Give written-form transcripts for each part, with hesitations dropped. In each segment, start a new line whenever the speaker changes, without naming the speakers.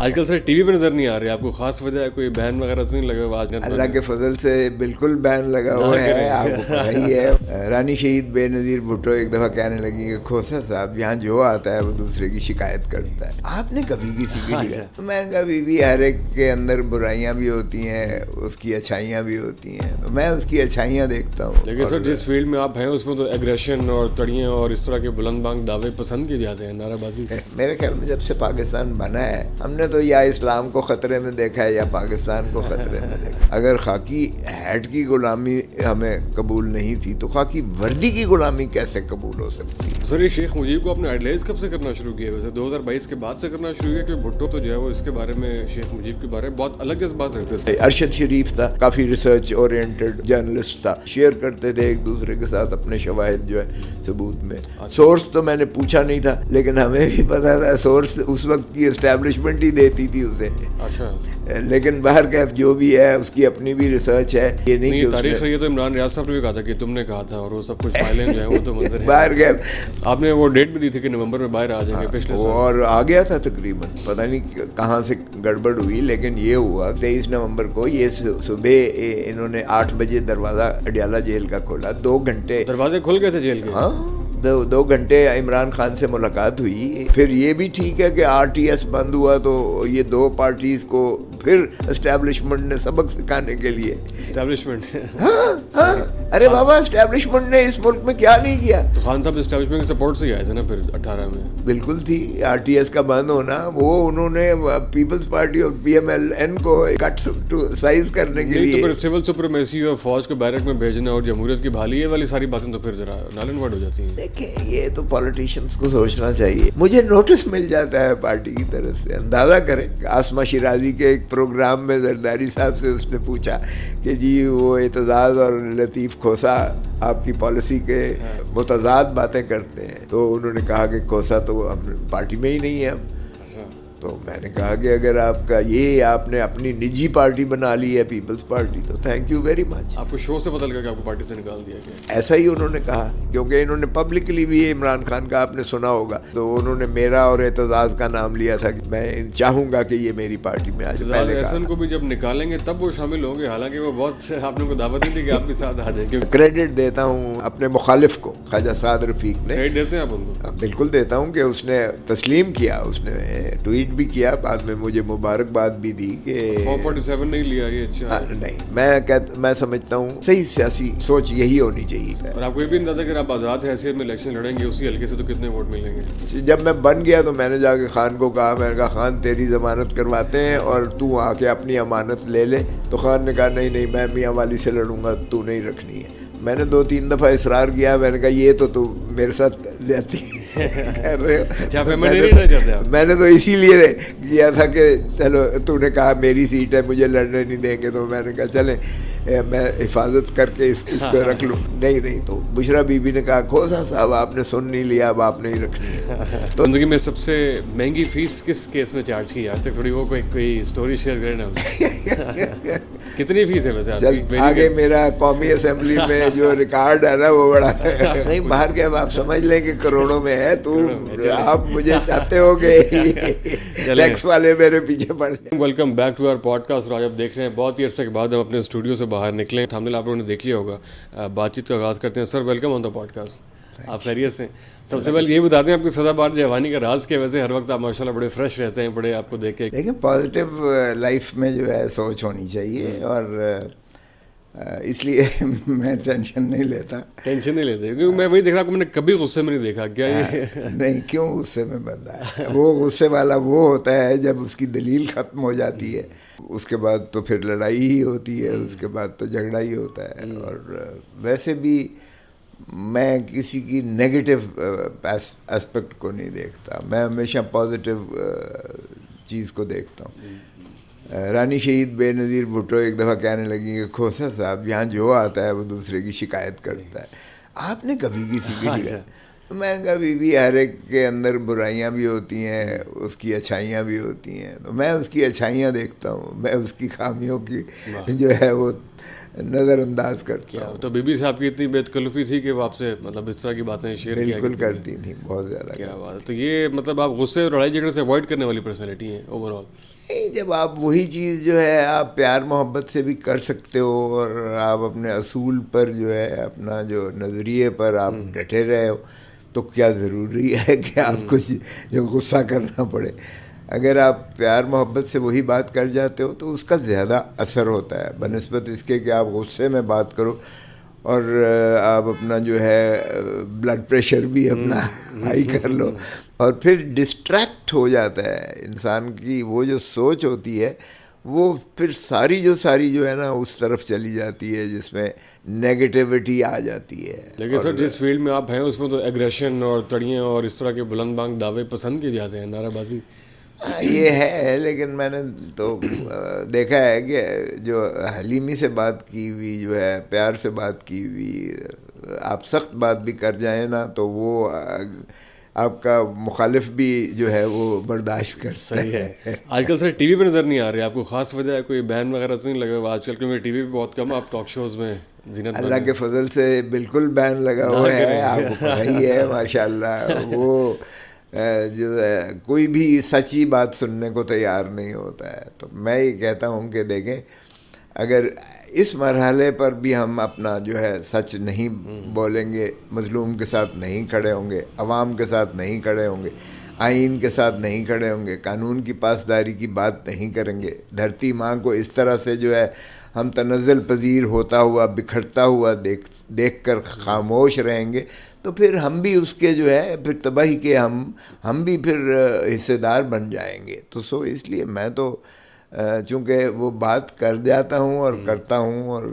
آج کل سر T V پہ نظر نہیں آ رہے, آپ کو خاص وجہ ہے, کوئی بین وغیرہ تو نہیں لگا ہوا آج کل؟
اللہ کے فضل سے بالکل بین لگا ہوا ہے, آپ کو پتہ ہی ہے. رانی شہید بے نظیر بھٹو ایک دفعہ کہنے لگی کہ کھوسا صاحب یہاں جو آتا ہے وہ دوسرے کی شکایت کرتا ہے, آپ نے کبھی کسی کی شکایت؟ تو میں نے کہا بی بی ہر ایک کے اندر برائیاں بھی ہوتی ہیں, اس کی اچھائیاں بھی ہوتی ہیں, تو میں اس کی اچھائیاں دیکھتا ہوں.
لیکن سر جس فیلڈ میں آپ ہیں اس میں تو ایگریشن اور تڑیاں اور اس طرح کے بلند بانگ دعوے پسند کیے جاتے ہیں, نعرہ بازی.
میرے خیال میں جب سے پاکستان بنا ہے ہم نے تو یا اسلام کو خطرے میں دیکھا ہے یا پاکستان کو خطرے میں دیکھا. اگر خاکی ہیٹ کی غلامی ہمیں قبول نہیں تھی تو خاکی وردی کی غلامی کیسے قبول ہو سکتی ہے؟
سر یہ شیخ مجیب کو آپ نے آئیڈلائز کب سے کرنا شروع کیا؟ ویسے 2022 کے بعد سے کرنا شروع کیا, کہ بھٹو تو جو ہے وہ اس کے بارے میں, شیخ مجیب کے بارے میں بہت الگ جذبات رکھتے تھے.
ارشد شریف تھا, کافی ریسرچ اورینٹڈ جرنلسٹ تھا, شیئر کرتے تھے ایک دوسرے کے ساتھ اپنے شواہد جو ہے ثبوت میں. سورس تو میں نے پوچھا نہیں تھا لیکن ہمیں بھی پتا تھا سورس اس وقت کی اسٹیبلشمنٹ ہی دیتی تھی اسے.
اچھا,
لیکن باہر کیف جو بھی ہے اس کی اپنی بھی ریسرچ ہے. یہ نہیں کہ
تاریخ ہے, یہ تو عمران ریاض صاحب نے بھی کہا تھا کہ تم نے کہا تھا, اور وہ سب کچھ فائلیں جو ہیں وہ تو منظر ہے.
باہر کیف
آپ نے وہ ڈیٹ بھی دی تھی کہ نومبر میں باہر آ جائیں گے پچھلے سال,
اور آ گیا تھا تقریباً, پتہ نہیں کہاں سے گڑبڑ ہوئی, لیکن یہ ہوا 23 نومبر کو. یہ صبح انہوں نے 8 بجے دروازہ اڈیالہ جیل کا کھولا, 2 گھنٹے
دروازے کھل گئے تھے جیل کے.
ہاں 2 گھنٹے عمران خان سے ملاقات ہوئی. پھر یہ بھی ٹھیک ہے کہ RTS بند ہوا تو یہ 2 پارٹیز کو پھر اسٹیبلشمنٹ نے سبق سکھانے کے لیے
اسٹیبلشمنٹ.
ہاں ارے بابا اسٹیبلشمنٹ نے اس ملک میں کیا نہیں کیا.
تو خان صاحب اسٹیبلشمنٹ کی سپورٹ سے ہی آئے تھے نا پھر 18 میں.
بالکل تھی. RTS کا بند ہونا وہ انہوں نے پیپلز پارٹی اور PMLN کو کٹ ٹو سائز کرنے کے لیے.
تو پھر سول سپریمیسی اور فوج کو بیرک میں بھیجنا اور جمہوریت کی بحالی, یہ والی ساری باتیں تو پھر ذرا نال اینڈ ورڈ ہو جاتی ہیں.
دیکھیں یہ تو پالیٹیشینس کو سوچنا چاہیے. مجھے نوٹس مل جاتا ہے پارٹی کی طرف سے, اندازہ کریں آسما شیرازی کے ایک پروگرام میں زرداری صاحب سے اس نے پوچھا کہ جی وہ اعتزاز اور لطیف کھوسا آپ کی پالیسی کے متضاد باتیں کرتے ہیں, تو انہوں نے کہا کہ کھوسا تو ہم پارٹی میں ہی نہیں ہے اب. تو میں نے کہا کہ اگر آپ کا یہ آپ نے اپنی نجی پارٹی بنا لی ہے پیپلز پارٹی, تو تھینک یو ویری مچ.
آپ کو شو سے پتہ لگا کہ آپ کو پارٹی سے نکال دیا گیا؟
ایسا ہی انہوں نے کہا, کیونکہ انہوں نے پبلکلی بھی عمران خان کا آپ نے سنا ہوگا, تو انہوں نے میرا اور اعتزاز کا نام لیا تھا کہ میں چاہوں گا کہ یہ میری پارٹی میں آ جائے.
اعتزاز احسن کو بھی جب نکالیں گے تب وہ شامل ہوں گے, حالانکہ وہ بہت آپ نے کو دعوت دی تھی کہ آپ کے ساتھ آ جائیں گے.
کریڈٹ دیتا ہوں اپنے مخالف کو, خواجہ سعد رفیق نے.
کریڈٹ دیتے ہیں آپ ان کو؟
بالکل دیتا ہوں کہ اس نے تسلیم کیا, اس نے ٹویٹ بھی کیا, بعد میں مجھے مبارکباد بھی دی کہ
447 نہیں لیا. یہ اچھا
نہیں, میں سمجھتا ہوں صحیح سیاسی سوچ یہی ہونی چاہیے.
اور آپ کو یہ بھی اندازہ کہ آپ آزاد حیثیت میں الیکشن لڑیں گے اسی حلقے سے, تو کتنے ووٹ ملیں گے؟
جب میں بن گیا تو میں نے جا کے خان کو کہا, میں نے کہا خان تیری ضمانت کرواتے ہیں اور تو آ کے اپنی امانت لے لے. تو خان نے کہا نہیں میں میاں والی سے لڑوں گا, تو نہیں رکھنی ہے. میں نے 2-3 دفعہ اصرار کیا, میں نے کہا یہ تو میرے ساتھ زیادتی کر رہے ہو. میں نے تو اسی لیے کیا تھا کہ چلو تو نے کہا میری سیٹ ہے مجھے لڑنے نہیں دیں گے, تو میں نے کہا چلیں میں حفاظت کر کے اس کو رکھ لوں. نہیں تو بشرا بی بی نے کہا کھوسا صاحب آپ نے سن نہیں لیا, اب آپ نہیں رکھنی ہے.
تو زندگی میں سب سے مہنگی فیس کس کیس میں چارج کی آج تک؟ تھوڑی وہ کوئی اسٹوری شیئر کریں نا. کتنی فیس ہے ویسے آپ کی؟
آگے میرا قومی اسمبلی میں جو ریکارڈ ہے نا وہ بڑا نہیں, باہر کے آپ سمجھ لیں کہ کروڑوں میں ہے. تو آپ مجھے چاہتے ہو کہ ٹیکس والے میرے پیچھے پڑ جائیں.
Welcome back to our podcast. آج آپ دیکھ رہے ہیں بہت ہی عرصے کے بعد ہم اپنے اسٹوڈیو سے باہر نکلے. تھامنے آپ لوگوں نے دیکھ لیا ہوگا. بات چیت کا آغاز کرتے ہیں. Sir welcome on the podcast. آپ خیریت سے؟ سب سے پہلے یہ بتا دیں آپ کی سدا بار جوانی کا راز کیا؟ ویسے ہر وقت آپ ماشاءاللہ بڑے فریش رہتے ہیں, بڑے آپ کو دیکھ کے.
دیکھیں پازیٹیو لائف میں جو ہے سوچ ہونی چاہیے, اور اس لیے میں ٹینشن نہیں لیتا.
کیونکہ میں وہی دیکھ رہا, میں نے کبھی غصے میں نہیں دیکھا. کیا یہ
نہیں, کیوں غصے میں بندہ ہے؟ وہ غصے والا وہ ہوتا ہے جب اس کی دلیل ختم ہو جاتی ہے, اس کے بعد تو پھر لڑائی ہی ہوتی ہے, اس کے بعد تو جھگڑا ہی ہوتا ہے. اور ویسے بھی میں کسی کی نیگیٹو اسپیکٹ کو نہیں دیکھتا, میں ہمیشہ پازیٹیو چیز کو دیکھتا ہوں. رانی شہید بے نظیر بھٹو ایک دفعہ کہنے لگی کہ کھوسا صاحب یہاں جو آتا ہے وہ دوسرے کی شکایت کرتا ہے, آپ نے کبھی کسی کی شکایت؟ تو میں نے کہا بی بی ہر ایک کے اندر برائیاں بھی ہوتی ہیں, اس کی اچھائیاں بھی ہوتی ہیں, تو میں اس کی اچھائیاں دیکھتا ہوں, میں اس کی خامیوں کی جو ہے وہ نظر انداز کرتا
کیا
ہوں.
تو بی بی سے آپ کی اتنی بے تکلفی تھی کہ وہ آپ سے مطلب اس طرح کی باتیں شیئر کیا
بالکل کرتی تھیں, بہت زیادہ.
کیا بات ہے. تو یہ مطلب آپ غصے اور لڑائی جھگڑے سے اوائڈ کرنے والی پرسنالٹی ہیں اوور آل.
جب آپ وہی چیز جو ہے آپ پیار محبت سے بھی کر سکتے ہو اور آپ اپنے اصول پر جو ہے اپنا جو نظریے پر آپ ڈٹے رہے ہو, تو کیا ضروری ہے کہ آپ کو جو غصہ کرنا پڑے. اگر آپ پیار محبت سے وہی بات کر جاتے ہو تو اس کا زیادہ اثر ہوتا ہے بنسبت اس کے کہ آپ غصے میں بات کرو اور آپ اپنا جو ہے بلڈ پریشر بھی اپنا ہائی کر لو, اور پھر ڈسٹریکٹ ہو جاتا ہے انسان کی وہ جو سوچ ہوتی ہے, وہ پھر ساری جو ہے نا اس طرف چلی جاتی ہے جس میں نیگیٹیوٹی آ جاتی ہے.
لیکن سر جس فیلڈ میں آپ ہیں اس میں تو ایگریشن اور تڑیاں اور اس طرح کے بلند بانگ دعوے پسند کیے جاتے ہیں, نعرہ بازی.
یہ ہے, لیکن میں نے تو دیکھا ہے کہ جو حلیمی سے بات کی ہوئی جو ہے, پیار سے بات کی ہوئی, آپ سخت بات بھی کر جائیں نا تو وہ آپ کا مخالف بھی جو ہے وہ برداشت کرتا
صحیح ہے. آج کل سر ٹی وی پہ نظر نہیں آ رہے, آپ کو خاص وجہ ہے کوئی بین وغیرہ تو نہیں لگا ہوا آج کل, کیونکہ ٹی وی پہ بہت کم آپ ٹاک شوز میں زینت بن
اللہ کے فضل سے بالکل بین لگا ہوا ہے, آپ کو پتہ ہی ہے ماشاء اللہ. وہ جو ہے کوئی بھی سچی بات سننے کو تیار نہیں ہوتا ہے. تو میں یہ کہتا ہوں کہ دیکھیں, اگر اس مرحلے پر بھی ہم اپنا جو ہے سچ نہیں بولیں گے, مظلوم کے ساتھ نہیں کھڑے ہوں گے, عوام کے ساتھ نہیں کھڑے ہوں گے, آئین کے ساتھ نہیں کھڑے ہوں گے, قانون کی پاسداری کی بات نہیں کریں گے, دھرتی ماں کو اس طرح سے جو ہے ہم تنزل پذیر ہوتا ہوا بکھرتا ہوا دیکھ کر خاموش رہیں گے, تو پھر ہم بھی اس کے جو ہے پھر تباہی کے ہم بھی پھر حصے دار بن جائیں گے. تو سو اس لیے میں تو چونکہ وہ بات کر جاتا ہوں اور کرتا ہوں, اور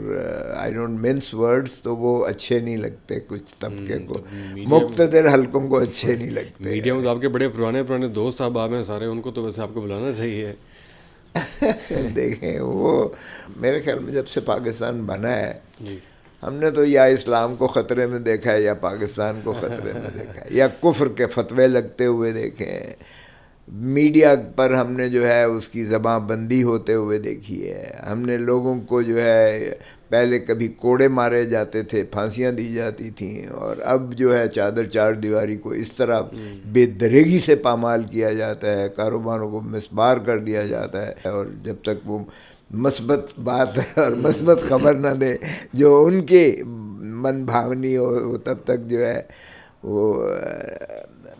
آئی ڈونٹ مینس ورڈس, تو وہ اچھے نہیں لگتے کچھ طبقے کو, مقتدر حلقوں کو اچھے نہیں لگتے.
میڈیا میں آپ کے بڑے پرانے دوست احباب ہیں سارے, ان کو تو ویسے آپ کو بلانا چاہیے.
دیکھیں وہ میرے خیال میں جب سے پاکستان بنا ہے,
جی
ہم نے تو یا اسلام کو خطرے میں دیکھا ہے یا پاکستان کو خطرے میں دیکھا ہے, یا کفر کے فتوے لگتے ہوئے دیکھے ہیں, میڈیا پر ہم نے جو ہے اس کی زباں بندی ہوتے ہوئے دیکھی ہے. ہم نے لوگوں کو جو ہے پہلے کبھی کوڑے مارے جاتے تھے, پھانسیاں دی جاتی تھیں, اور اب جو ہے چادر چار دیواری کو اس طرح بے دریگی سے پامال کیا جاتا ہے, کاروباروں کو مسمار کر دیا جاتا ہے, اور جب تک وہ مثبت بات اور مثبت خبر نہ دے جو ان کے من بھاونی ہو, تب تک جو ہے وہ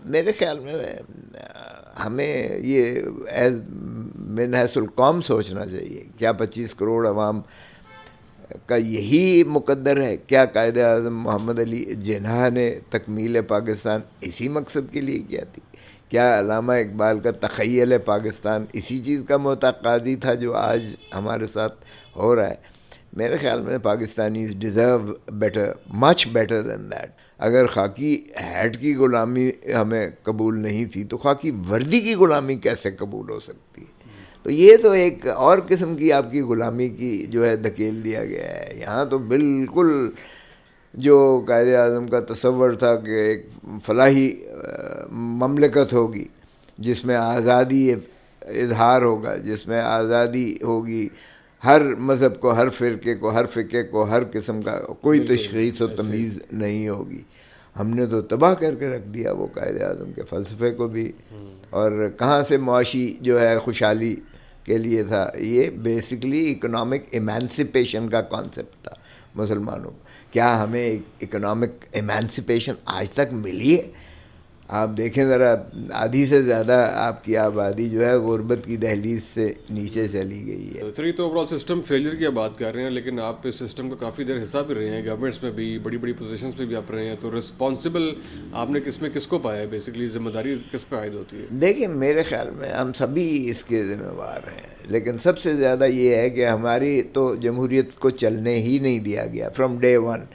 میرے خیال میں ہمیں یہ ایز من حیث القوم سوچنا چاہیے. کیا 25 کروڑ عوام کا یہی مقدر ہے؟ کیا قائد اعظم محمد علی جناح نے تکمیل پاکستان اسی مقصد کے لیے کیا تھی؟ کیا علامہ اقبال کا تخیل پاکستان اسی چیز کا متقاضی تھا جو آج ہمارے ساتھ ہو رہا ہے؟ میرے خیال میں Pakistanis deserve better, much better than that. اگر خاکی ہیٹ کی غلامی ہمیں قبول نہیں تھی تو خاکی وردی کی غلامی کیسے قبول ہو سکتی؟ تو یہ تو ایک اور قسم کی آپ کی غلامی کی جو ہے دھکیل دیا گیا ہے. یہاں تو بالکل جو قائد اعظم کا تصور تھا کہ ایک فلاحی مملکت ہوگی جس میں آزادی اظہار ہوگا, جس میں آزادی ہوگی, ہر مذہب کو, ہر فرقے کو, ہر فقہ کو, ہر قسم کا کوئی تشخیص و تمیز نہیں ہوگی. ہم نے تو تباہ کر کے رکھ دیا وہ قائد اعظم کے فلسفے کو بھی. اور کہاں سے معاشی جو ہے خوشحالی کے لیے تھا؟ یہ بیسکلی اکنامک ایمانسپیشن کا کانسیپٹ تھا مسلمانوں کو. کیا ہمیں اکنامک ایمانسپیشن آج تک ملی ہے؟ آپ دیکھیں ذرا, آدھی سے زیادہ آپ کی آبادی جو ہے غربت کی دہلیز سے نیچے چلی گئی ہے.
سر یہ تو اوور آل سسٹم فیلئر کی آپ بات کر رہے ہیں, لیکن آپ اس سسٹم کا کافی دیر حصہ بھی رہے ہیں, گورنمنٹس میں بھی, بڑی بڑی پوزیشنس پہ بھی آپ رہے ہیں, تو رسپانسبل آپ نے کس میں کس کو پایا ہے؟ بیسکلی ذمہ داری کس پہ عائد ہوتی ہے؟
دیکھیں میرے خیال میں ہم سبھی اس کے ذمہ دار ہیں, لیکن سب سے زیادہ یہ ہے کہ ہماری تو جمہوریت کو چلنے ہی نہیں دیا گیا فرام ڈے ون.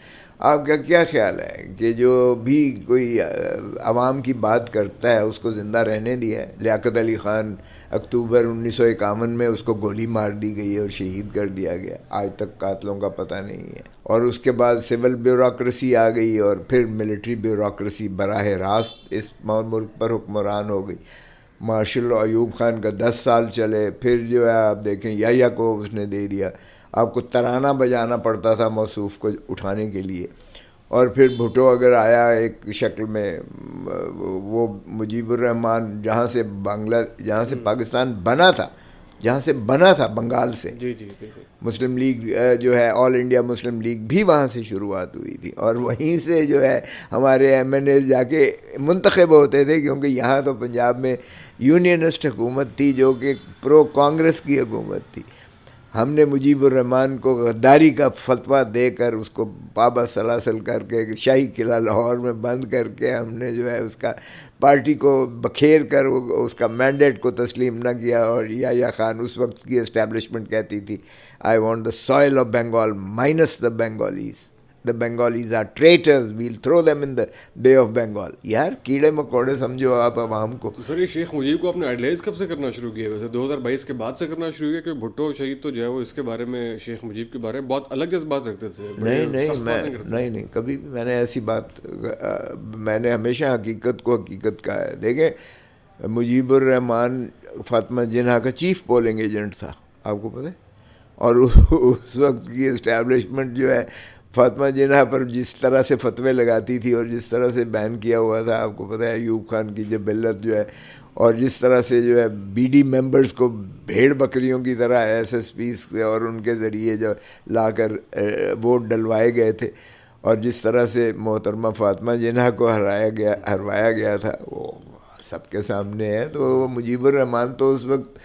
آپ کا کیا خیال ہے کہ جو بھی کوئی عوام کی بات کرتا ہے اس کو زندہ رہنے دیا ہے؟ لیاقت علی خان اکتوبر 1951 میں اس کو گولی مار دی گئی اور شہید کر دیا گیا, آج تک قاتلوں کا پتہ نہیں ہے. اور اس کے بعد سول بیوروکریسی آ گئی, اور پھر ملٹری بیوروکریسی براہ راست اس ملک پر حکمران ہو گئی. مارشل ایوب خان کا 10 سال چلے, پھر جو ہے آپ دیکھیں یحییٰ کو اس نے دے دیا. آپ کو ترانہ بجانا پڑتا تھا موصوف کو اٹھانے کے لیے. اور پھر بھٹو اگر آیا ایک شکل میں، وہ مجیب الرحمان جہاں سے پاکستان بنا تھا، جہاں سے بنا تھا بنگال سے،
جی جی بالکل.
مسلم لیگ جو ہے آل انڈیا مسلم لیگ بھی وہاں سے شروعات ہوئی تھی، اور وہیں سے جو ہے ہمارے ایم این اے جا کے منتخب ہوتے تھے، کیونکہ یہاں تو پنجاب میں یونینسٹ حکومت تھی جو کہ پرو کانگریس کی حکومت تھی. ہم نے مجیب الرحمان کو غداری کا فتویٰ دے کر اس کو پابا سلاسل کر کے شاہی قلعہ لاہور میں بند کر کے ہم نے جو ہے اس کا پارٹی کو بکھیر کر اس کا مینڈیٹ کو تسلیم نہ کیا. اور یحییٰ خان اس وقت کی اسٹیبلشمنٹ کہتی تھی I want the soil of Bengal minus the Bengalis, the Bengalis are traitors we'll throw them in the bay of Bengal. یار کیڑے مکوڑے سمجھو آپ عوام کو.
تو سر یہ شیخ مجیب کو آپ نے آئیڈیلائز کب سے کرنا شروع کیا؟ ویسے 2022 کے بعد سے کرنا شروع کیا؟ کہ بھٹو شہید تو جو ہے وہ اس کے بارے میں، شیخ مجیب کے بارے میں بہت الگ جذبات رکھتے تھے.
نہیں کبھی بھی میں نے ایسی بات، میں نے ہمیشہ حقیقت کو حقیقت کہا ہے. دیکھیں مجیب الرحمان فاطمہ جناح کا چیف پولنگ ایجنٹ تھا، آپ کو پتہ ہے. اور اس وقت کی اسٹیبلشمنٹ جو ہے فاطمہ جناح پر جس طرح سے فتوے لگاتی تھی اور جس طرح سے بین کیا ہوا تھا، آپ کو پتہ ہے ایوب خان کی جبلت جو ہے، اور جس طرح سے جو ہے بی ڈی ممبرز کو بھیڑ بکریوں کی طرح ایس ایس پیز اور ان کے ذریعے جو لا کر ووٹ ڈلوائے گئے تھے، اور جس طرح سے محترمہ فاطمہ جناح کو ہروایا گیا تھا، وہ سب کے سامنے ہے. تو مجیب الرحمان تو اس وقت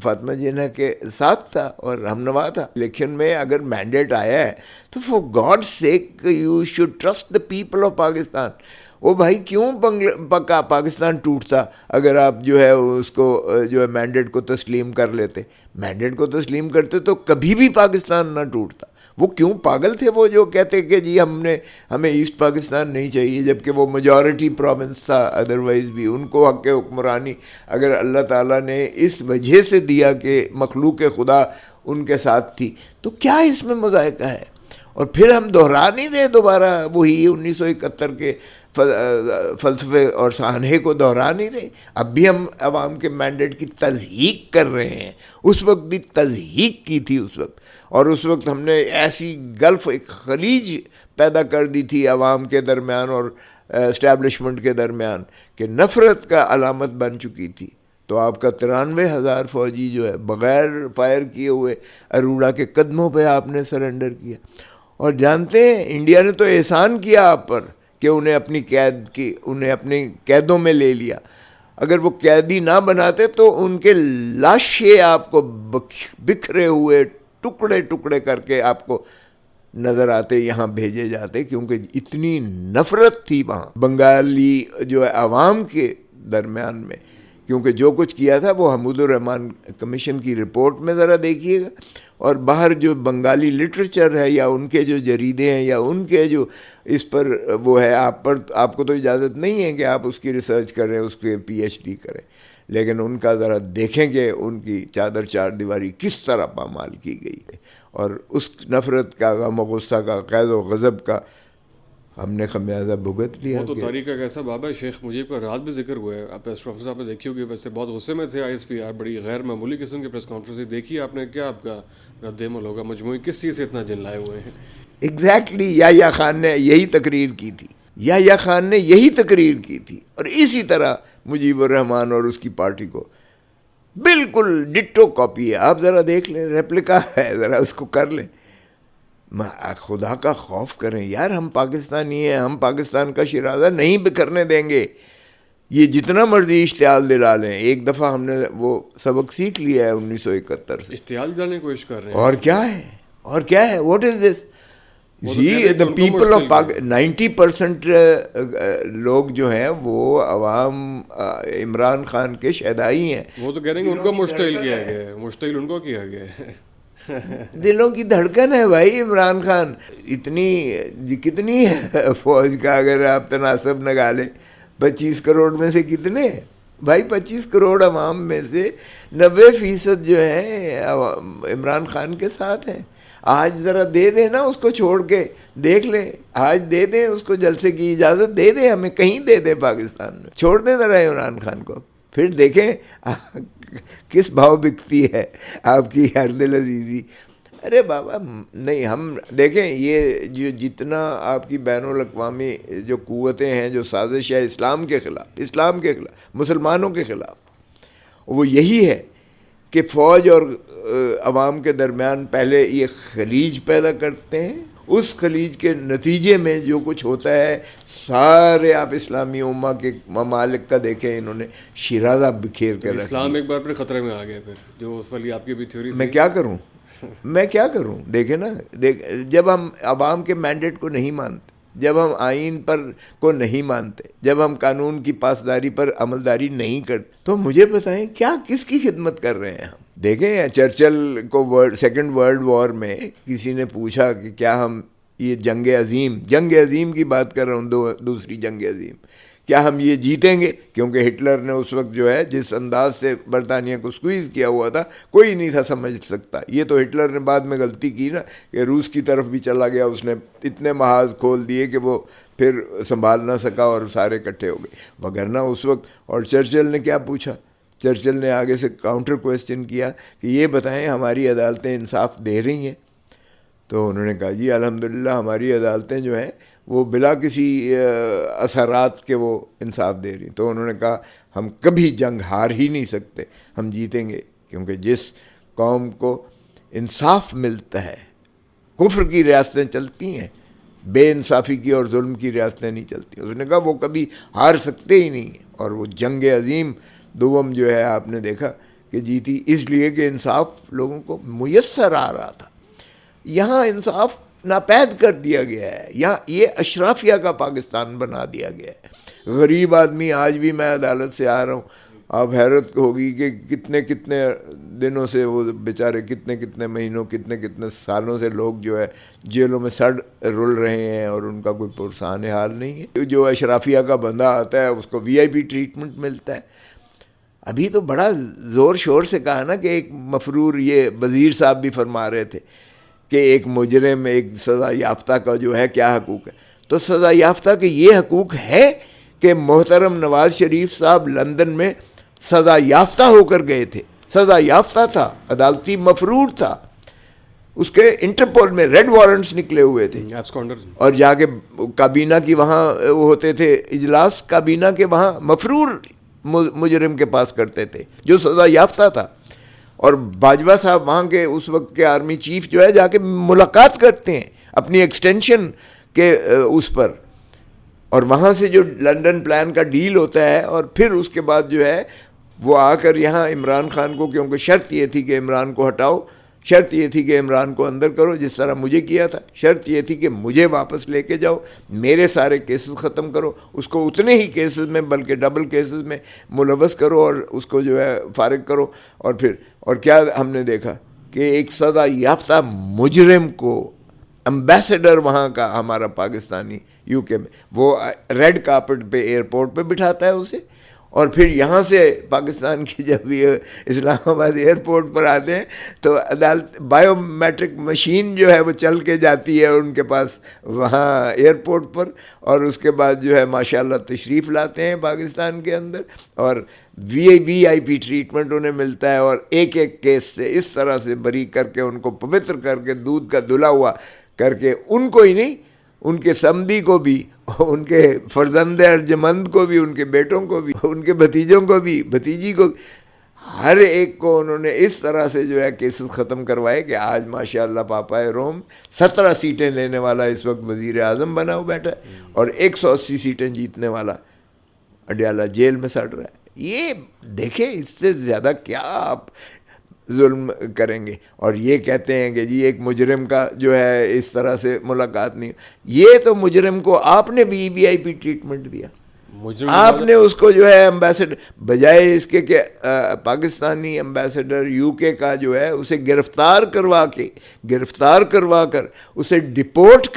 فاطمہ جناح کے ساتھ تھا اور ہم نوا تھا. الیکشن میں اگر مینڈیٹ آیا ہے تو for God sake you should trust the people of Pakistan. وہ بھائی کیوں پاکستان ٹوٹتا اگر آپ جو ہے اس کو جو ہے مینڈیٹ کو تسلیم کر لیتے. مینڈیٹ کو تسلیم کرتے تو کبھی بھی پاکستان نہ ٹوٹتا. وہ کیوں پاگل تھے وہ جو کہتے کہ جی ہمیں ایسٹ پاکستان نہیں چاہیے، جبکہ وہ میجورٹی پروونس تھا. ادروائز بھی ان کو حق حکمرانی اگر اللہ تعالیٰ نے اس وجہ سے دیا کہ مخلوق خدا ان کے ساتھ تھی، تو کیا اس میں مذائقہ ہے؟ اور پھر ہم دہرا نہیں رہے دوبارہ وہی 1971 کے فلسفے اور سانحے کو دہرا نہیں رہے. اب بھی ہم عوام کے مینڈیٹ کی تضحیق کر رہے ہیں. اس وقت بھی تضحیق کی تھی اس وقت، اور اس وقت ہم نے ایسی گلف ایک خلیج پیدا کر دی تھی عوام کے درمیان اور اسٹیبلشمنٹ کے درمیان کہ نفرت کا علامت بن چکی تھی. تو آپ کا 93,000 فوجی جو ہے بغیر فائر کیے ہوئے اروڑا کے قدموں پہ آپ نے سرنڈر کیا. اور جانتے ہیں انڈیا نے تو احسان کیا آپ پر کہ انہیں اپنی قیدوں میں لے لیا. اگر وہ قیدی نہ بناتے تو ان کے لاشیں آپ کو بکھرے ہوئے ٹکڑے ٹکڑے کر کے آپ کو نظر آتے، یہاں بھیجے جاتے، کیونکہ اتنی نفرت تھی وہاں بنگالی جو ہے عوام کے درمیان میں. کیونکہ جو کچھ کیا تھا وہ حمود الرحمان کمیشن کی رپورٹ میں ذرا دیکھیے گا، اور باہر جو بنگالی لٹریچر ہے یا ان کے جو جریدے ہیں یا ان کے جو اس پر وہ ہے، آپ کو تو اجازت نہیں ہے کہ آپ اس کی ریسرچ کریں، اس کے پی ایچ ڈی کریں، لیکن ان کا ذرا دیکھیں کہ ان کی چادر چار دیواری کس طرح پامال کی گئی ہے. اور اس نفرت کا، غم و غصہ کا، قید و غضب کا ہم نے خمیازہ بھگت لیا.
وہ تو تاریخ کا کیسا باب ہے. شیخ مجیب کا رات بھی ذکر ہوا ہے، آپ پریس کانفرنس آپ نے دیکھی ہوگی، ویسے بہت غصے میں تھے. آئی ایس پی آر بڑی غیر معمولی قسم کی پریس کانفرنس دیکھی آپ نے، کیا آپ کا رد عمل ہوگا؟ مجموعی کس چیز سے اتنا جن لائے ہوئے ہیں؟
ایگزیکٹلی یحییٰ خان نے یہی تقریر کی تھی، یحییٰ خان نے یہی تقریر کی تھی، اور اسی طرح مجیب الرحمان اور اس کی پارٹی کو بالکل ڈٹو کاپی ہے. آپ ذرا دیکھ لیں، ریپلیکا ہے، ذرا اس کو کر لیں. خدا کا خوف کریں یار. ہم پاکستانی ہیں، ہم پاکستان کا شرازہ نہیں بکھرنے دیں گے. یہ جتنا مرضی اشتعال دلا لیں. ایک دفعہ ہم نے وہ سبق سیکھ لیا ہے 1971 سے.
اشتعال دلانے کی کوشش کر رہے ہیں.
اور کیا ہے what is this? The people of 90% لوگ جو ہیں وہ عوام عمران خان کے شہدائی ہیں.
وہ تو کہہ رہے ہیں ان کو مشتعل کیا گیا ہے، مشتعل ان کو کیا گیا ہے.
دلوں کی دھڑکن ہے بھائی عمران خان. کتنی فوج کا اگر آپ تناسب نکالیں، 25 کروڑ میں سے کتنے بھائی؟ 25 کروڑ عوام میں سے 90% جو ہے عمران خان کے ساتھ ہیں. آج ذرا دے دیں نا اس کو، چھوڑ کے دیکھ لیں. آج دے دیں اس کو، جلسے کی اجازت دے دیں، ہمیں کہیں دے دیں پاکستان میں. چھوڑ دیں ذرا عمران خان کو، پھر دیکھیں کس بھاؤ بکتی ہے آپ کی ہر دل عزیزی. ارے بابا نہیں، ہم دیکھیں یہ جو جتنا آپ کی بین الاقوامی جو قوتیں ہیں جو سازش ہے اسلام کے خلاف مسلمانوں کے خلاف، وہ یہی ہے کہ فوج اور عوام کے درمیان پہلے یہ خلیج پیدا کرتے ہیں. اس خلیج کے نتیجے میں جو کچھ ہوتا ہے، سارے آپ اسلامی امہ کے ممالک کا دیکھیں، انہوں نے شیرازہ بکھیر کر رکھ
اسلام ایک بار پھر خطرے میں آ گیا. پھر جو اس والی آپ کی بھی تھیوری،
میں کیا کروں دیکھیں نا، جب ہم عوام کے مینڈیٹ کو نہیں مانتے، جب ہم آئین پر کو نہیں مانتے، جب ہم قانون کی پاسداری پر عملداری نہیں کرتے، تو مجھے بتائیں کیا کس کی خدمت کر رہے ہیں ہم. دیکھیں چرچل کو سیکنڈ ورلڈ وار میں کسی نے پوچھا کہ کیا ہم یہ جنگ عظیم کی بات کر رہا ہوں، دوسری جنگ عظیم، کیا ہم یہ جیتیں گے؟ کیونکہ ہٹلر نے اس وقت جو ہے جس انداز سے برطانیہ کو سکویز کیا ہوا تھا، کوئی نہیں تھا سمجھ سکتا. یہ تو ہٹلر نے بعد میں غلطی کی نا کہ روس کی طرف بھی چلا گیا، اس نے اتنے محاذ کھول دیے کہ وہ پھر سنبھال نہ سکا اور سارے اکٹھے ہو گئے. وگرنہ اس وقت، اور چرچل نے کیا پوچھا؟ چرچل نے آگے سے کاؤنٹر کویسچن کیا کہ یہ بتائیں ہماری عدالتیں انصاف دے رہی ہیں؟ تو انہوں نے کہا جی الحمدللہ ہماری عدالتیں جو ہیں وہ بلا کسی اثرات کے وہ انصاف دے رہی. تو انہوں نے کہا ہم کبھی جنگ ہار ہی نہیں سکتے، ہم جیتیں گے، کیونکہ جس قوم کو انصاف ملتا ہے، کفر کی ریاستیں چلتی ہیں، بے انصافی کی اور ظلم کی ریاستیں نہیں چلتی. اس نے کہا وہ کبھی ہار سکتے ہی نہیں. اور وہ جنگ عظیم دوم جو ہے آپ نے دیکھا کہ جیتی اس لیے کہ انصاف لوگوں کو میسر آ رہا تھا. یہاں انصاف ناپید کر دیا گیا ہے، یہاں یہ اشرافیہ کا پاکستان بنا دیا گیا ہے. غریب آدمی، آج بھی میں عدالت سے آ رہا ہوں، آپ حیرت ہوگی کہ کتنے دنوں سے وہ بیچارے، کتنے مہینوں، کتنے سالوں سے لوگ جو ہے جیلوں میں سڑ رول رہے ہیں اور ان کا کوئی پرسان حال نہیں ہے. جو اشرافیہ کا بندہ آتا ہے اس کو VIP ٹریٹمنٹ ملتا ہے. ابھی تو بڑا زور شور سے کہا نا کہ ایک مفرور، یہ وزیر صاحب بھی فرما رہے تھے کہ ایک مجرم، ایک سزا یافتہ کا جو ہے کیا حقوق ہے. تو سزا یافتہ کے یہ حقوق ہے کہ محترم نواز شریف صاحب لندن میں سزا یافتہ ہو کر گئے تھے، سزا یافتہ تھا، عدالتی مفرور تھا، اس کے انٹرپول میں ریڈ وارنٹس نکلے ہوئے تھے، اور جا کے کابینہ کی وہاں ہوتے تھے اجلاس، کابینہ کے وہاں مفرور مجرم کے پاس کرتے تھے جو سزا یافتہ تھا. اور باجوہ صاحب وہاں کے اس وقت کے آرمی چیف جو ہے جا کے ملاقات کرتے ہیں اپنی ایکسٹینشن کے اس پر، اور وہاں سے جو لنڈن پلان کا ڈیل ہوتا ہے، اور پھر اس کے بعد جو ہے وہ آ کر یہاں عمران خان کو، کیونکہ شرط یہ تھی کہ عمران کو ہٹاؤ، شرط یہ تھی کہ عمران کو اندر کرو جس طرح مجھے کیا تھا، شرط یہ تھی کہ مجھے واپس لے کے جاؤ، میرے سارے کیسز ختم کرو، اس کو اتنے ہی کیسز میں بلکہ ڈبل کیسز میں ملوث کرو اور اس کو جو ہے فارغ کرو. اور کیا ہم نے دیکھا کہ ایک سزا یافتہ مجرم کو امبیسڈر وہاں کا ہمارا پاکستانی UK میں، وہ ریڈ کارپٹ پہ ایئرپورٹ پہ بٹھاتا ہے اسے، اور پھر یہاں سے پاکستان کی جب یہ اسلام آباد ایئرپورٹ پر آتے ہیں تو عدالت بائیو میٹرک مشین جو ہے وہ چل کے جاتی ہے ان کے پاس وہاں ایئرپورٹ پر، اور اس کے بعد جو ہے ماشاءاللہ تشریف لاتے ہیں پاکستان کے اندر، اور VIP ٹریٹمنٹ انہیں ملتا ہے، اور ایک کیس سے اس طرح سے بری کر کے ان کو پوتر کر کے دودھ کا دھلا ہوا کر کے، ان کو ہی نہیں، ان کے سمدی کو بھی، ان کے فرزند ارجمند کو بھی، ان کے بیٹوں کو بھی، ان کے بھتیجوں کو بھی، بھتیجی کو بھی، ہر ایک کو انہوں نے اس طرح سے جو ہے کیسز ختم کروائے کہ آج ماشاءاللہ پاپا روم 17 سیٹیں لینے والا اس وقت وزیر اعظم بنا ہوا بیٹھا ہے، اور 180 سیٹیں جیتنے والا اڈیالہ جیل میں سڑ رہا ہے. یہ دیکھیں اس سے زیادہ کیا آپ ظلم کریں گے. اور یہ کہتے ہیں کہ جی ایک مجرم کا جو ہے اس طرح سے ملاقات نہیں، یہ تو مجرم کو آپ نے VIP ٹریٹمنٹ دیا، آپ نے اس کو جو ہے امبیسڈر، بجائے اس کے کہ پاکستانی امبیسڈر UK کا جو ہے اسے گرفتار کروا کر اسے ڈپورٹ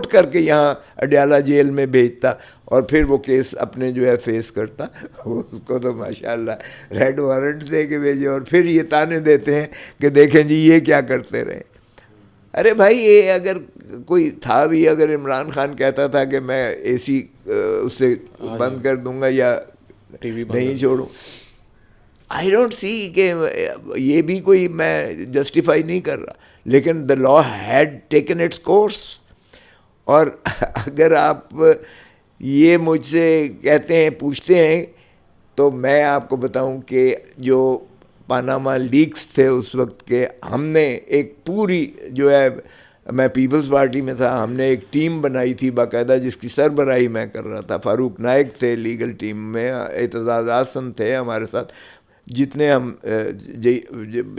کر کے یہاں اڈیالہ جیل میں بھیجتا، اور پھر وہ کیس اپنے جو ہے فیس کرتا. اس کو تو ماشاءاللہ ریڈ وارنٹ دے کے بھیجے، اور پھر یہ تانے دیتے ہیں کہ دیکھیں جی یہ کیا کرتے رہے. ارے بھائی یہ اگر کوئی تھا بھی، اگر عمران خان کہتا تھا کہ میں AC اس سے بند کر دوں گا یا نہیں چھوڑوں، آئی ڈونٹ سی کہ یہ بھی کوئی میں جسٹیفائی نہیں کر رہا, لیکن دا لا ہیڈ ٹیکن اٹس کورس. اور اگر آپ یہ مجھ سے کہتے ہیں, پوچھتے ہیں, تو میں آپ کو بتاؤں کہ جو پاناما لیکس تھے اس وقت کے, ہم نے ایک پوری جو ہے, میں پیپلز پارٹی میں تھا, ہم نے ایک ٹیم بنائی تھی باقاعدہ جس کی سربراہی میں کر رہا تھا. فاروق نائک تھے لیگل ٹیم میں, اعتزاز احسن تھے ہمارے ساتھ, جتنے ہم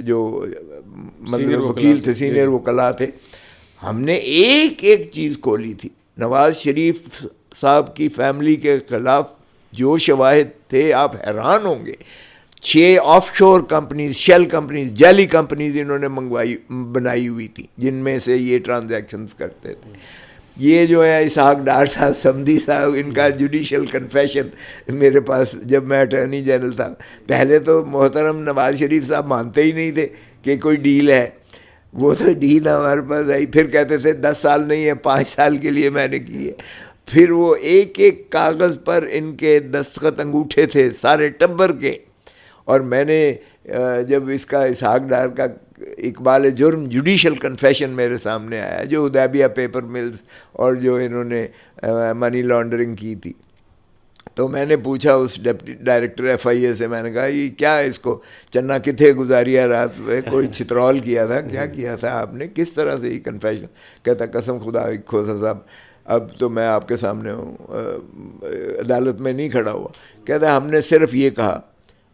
جو مطلب وکیل تھے, سینئر وکلاء تھے. ہم نے ایک ایک چیز کھولی تھی. نواز شریف صاحب کی فیملی کے خلاف جو شواہد تھے آپ حیران ہوں گے. 6 آف شور کمپنیز, شیل کمپنیز, جعلی کمپنیز انہوں نے بنائی ہوئی تھی جن میں سے یہ ٹرانزیکشنز کرتے تھے. یہ جو ہے اسحاق ڈار صاحب, سمدھی صاحب, ان کا جوڈیشل کنفیشن میرے پاس جب میں اٹارنی جنرل تھا. پہلے تو محترم نواز شریف صاحب مانتے ہی نہیں تھے کہ کوئی ڈیل ہے. وہ تو ڈیل ہمارے پاس آئی, پھر کہتے تھے 10 سال نہیں ہے 5 سال کے لیے میں نے کی ہے. پھر وہ ایک ایک کاغذ پر ان کے دستخط انگوٹھے تھے سارے ٹبر کے. اور میں نے جب اس کا اسحاق ڈار کا اقبال جرم جوڈیشل کنفیشن میرے سامنے آیا, جو حدیبیہ پیپر ملز اور جو انہوں نے منی لانڈرنگ کی تھی, تو میں نے پوچھا اس ڈپٹی ڈائریکٹر ایف آئی اے سے, میں نے کہا یہ کیا ہے, اس کو چنا کتھے گزاریا رات میں, کوئی چھترول کیا تھا, کیا کیا تھا آپ نے, کس طرح سے یہ کنفیشن. کہتا قسم خدا کھوسا صاحب اب تو میں آپ کے سامنے ہوں, عدالت میں نہیں کھڑا ہوا. کہتا ہم نے صرف یہ کہا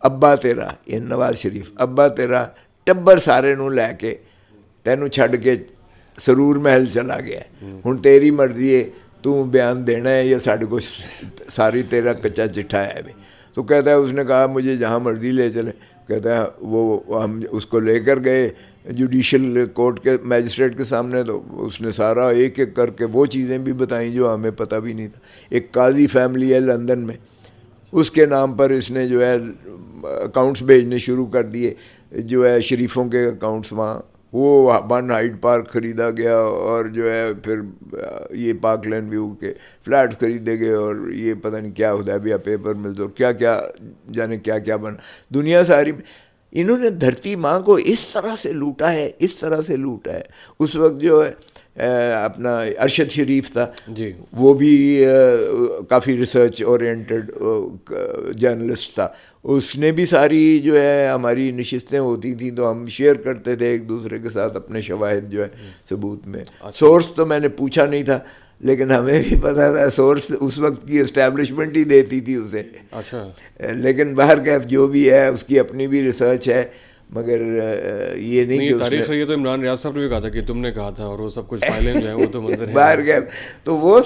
ابا تیرا, یہ نواز شریف, ابا تیرا ٹبر سارے نو لے کے تینوں چھڈ کے سرور محل چلا گیا, ہن تیری مرضی ہے تو بیان دینا ہے یا ساڑھے کو ساری تیرا کچا چٹھا ہے. تو کہتا ہے اس نے کہا مجھے جہاں مرضی لے چلے. کہتا ہے وہ ہم اس کو لے کر گئے جوڈیشل کورٹ کے میجسٹریٹ کے سامنے, تو اس نے سارا ایک ایک کر کے وہ چیزیں بھی بتائیں جو ہمیں پتہ بھی نہیں تھا. ایک قاضی فیملی ہے لندن میں, اس کے نام پر اس نے جو ہے اکاؤنٹس بھیجنے شروع کر دیے, جو ہے شریفوں کے اکاؤنٹس وہاں. وہ 1 ہائیڈ پارک خریدا گیا, اور جو ہے پھر یہ پارک لین ویو کے فلیٹس خریدے گئے, اور یہ پتہ نہیں کیا حدیبیہ پیپر ملز اور کیا کیا جانے کیا کیا بنا. دنیا ساری میں انہوں نے دھرتی ماں کو اس طرح سے لوٹا ہے, اس طرح سے لوٹا ہے. اس وقت جو ہے اپنا ارشد شریف تھا جی, وہ بھی کافی ریسرچ اورینٹڈ جرنلسٹ تھا. اس نے بھی ساری جو ہے ہماری نشستیں ہوتی تھیں تو ہم شیئر کرتے تھے ایک دوسرے کے ساتھ اپنے شواہد جو ہے ثبوت میں. سورس تو میں نے پوچھا نہیں تھا, لیکن ہمیں بھی پتا تھا سورس اس وقت کی اسٹیبلشمنٹ ہی دیتی تھی اسے. اچھا, لیکن بہرکیف جو بھی ہے اس کی اپنی بھی ریسرچ ہے, مگر یہ نہیں کہ
تاریخ. یہ تو عمران ریاض صاحب نے بھی کہا تھا کہ تم نے کہا تھا, اور وہ سب کچھ فائلیں جو ہیں وہ تو منظر ہے.
بہرکیف تو وہ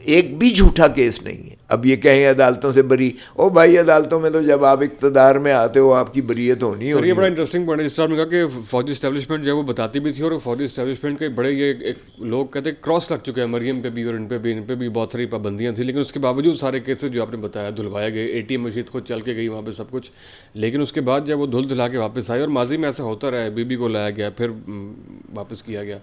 ایک بھی جھوٹا کیس نہیں ہے. اب یہ کہیں عدالتوں سے بری, او بھائی عدالتوں میں تو جب آپ اقتدار میں آتے ہو آپ کی بریت ہونی
ہوگی. یہ بڑا انٹرسٹنگ پوائنٹ ہے جس طرح آپ نے کہا کہ فوجی اسٹیبلشمنٹ جو ہے وہ بتاتی بھی تھی, اور فوجی اسٹیبلشمنٹ کے بڑے یہ لوگ کہتے ہیں کراس لگ چکے ہیں مریم پہ بھی, اور ان پہ بھی بہت ساری پابندیاں تھیں, لیکن اس کے باوجود سارے کیسز جو آپ نے بتایا دھلوائے گئے. اے ٹی ایم مشین خود چل کے گئی وہاں پہ سب کچھ, لیکن اس کے بعد جب وہ دھلا کے واپس آئے, اور ماضی میں ایسا ہوتا رہا ہے, بی بی کو لایا گیا پھر واپس کیا گیا.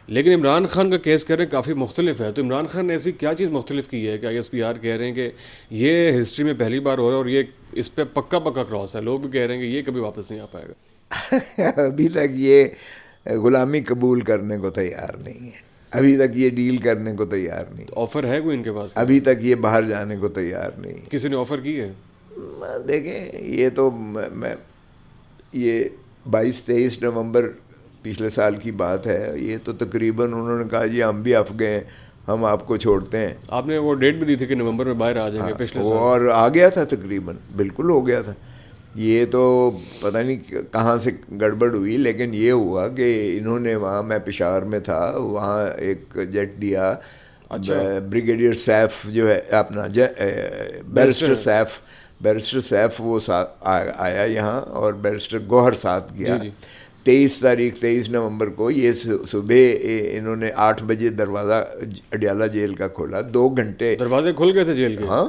لیکن عمران خان کا کیس کہہ رہے ہیں کافی مختلف ہے. تو عمران خان نے ایسی کیا چیز مختلف کی ہے کہ آئی ایس پی آر کہہ رہے ہیں کہ یہ ہسٹری میں پہلی بار ہو رہا ہے, اور یہ اس پہ پکا کراس ہے. لوگ بھی کہہ رہے ہیں کہ یہ کبھی واپس نہیں آ پائے گا.
ابھی تک یہ غلامی قبول کرنے کو تیار نہیں ہے, ابھی تک یہ ڈیل کرنے کو تیار نہیں.
آفر ہے کوئی ان کے پاس؟
ابھی تک یہ باہر جانے کو تیار نہیں.
کسی نے آفر کی ہے؟
دیکھیں یہ تو میں یہ 22-23 نومبر پچھلے سال کی بات ہے. یہ تو تقریباً انہوں نے کہا جی ہم بھی اف گئے ہیں, ہم آپ کو چھوڑتے ہیں.
آپ نے وہ ڈیٹ بھی دی تھی کہ نومبر میں باہر آ جائیں گے پچھلے سال,
اور آ گیا تھا تقریباً, بالکل ہو گیا تھا. یہ تو پتہ نہیں کہاں سے گڑبڑ ہوئی, لیکن یہ ہوا کہ انہوں نے وہاں, میں پشاور میں تھا, وہاں ایک جیٹ دیا. بریگیڈیئر سیف جو ہے اپنا بیرسٹر سیف وہ آیا یہاں, اور بیرسٹر گوہر ساتھ گیا. 23 نومبر کو یہ صبح انہوں نے 8 بجے دروازہ اڈیالہ جیل کا کھولا. 2 گھنٹے
دروازے کھل گئے تھے جیل کے.
ہاں,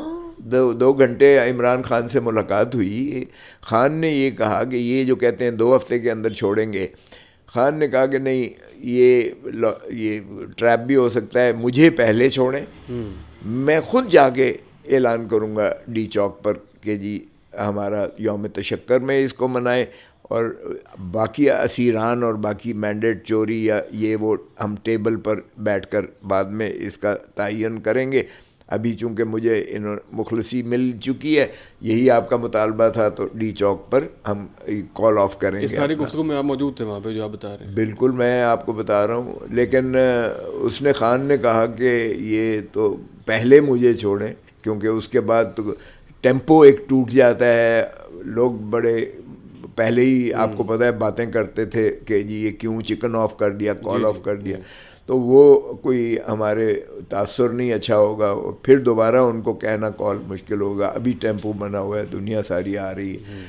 2 گھنٹے عمران خان سے ملاقات ہوئی. خان نے یہ کہا کہ یہ جو کہتے ہیں 2 ہفتے کے اندر چھوڑیں گے, خان نے کہا کہ نہیں, یہ ٹریپ بھی ہو سکتا ہے, مجھے پہلے چھوڑیں, میں خود جا کے اعلان کروں گا ڈی چوک پر کہ جی ہمارا یوم تشکر میں اس کو منائیں، اور باقی اسیران اور باقی مینڈیٹ چوری یا یہ وہ ہم ٹیبل پر بیٹھ کر بعد میں اس کا تعین کریں گے. ابھی چونکہ مجھے مخلصی مل چکی ہے، یہی آپ کا مطالبہ تھا، تو ڈی چوک پر ہم کال آف کریں گے.
اس ساری گفتگو میں آپ موجود تھے وہاں پہ جو آپ بتا رہے ہیں؟
بالکل، میں آپ کو بتا رہا ہوں. لیکن اس نے خان نے کہا کہ یہ تو پہلے مجھے چھوڑیں، کیونکہ اس کے بعد تو ٹیمپو ایک ٹوٹ جاتا ہے. لوگ بڑے پہلے ہی آپ کو پتہ ہے باتیں کرتے تھے کہ جی یہ کیوں چکن آف کر دیا، کال آف کر دیا. تو وہ کوئی ہمارے تاثر نہیں اچھا ہوگا. پھر دوبارہ ان کو کہنا کال مشکل ہوگا. ابھی ٹیمپو بنا ہوا ہے، دنیا ساری آ رہی ہے.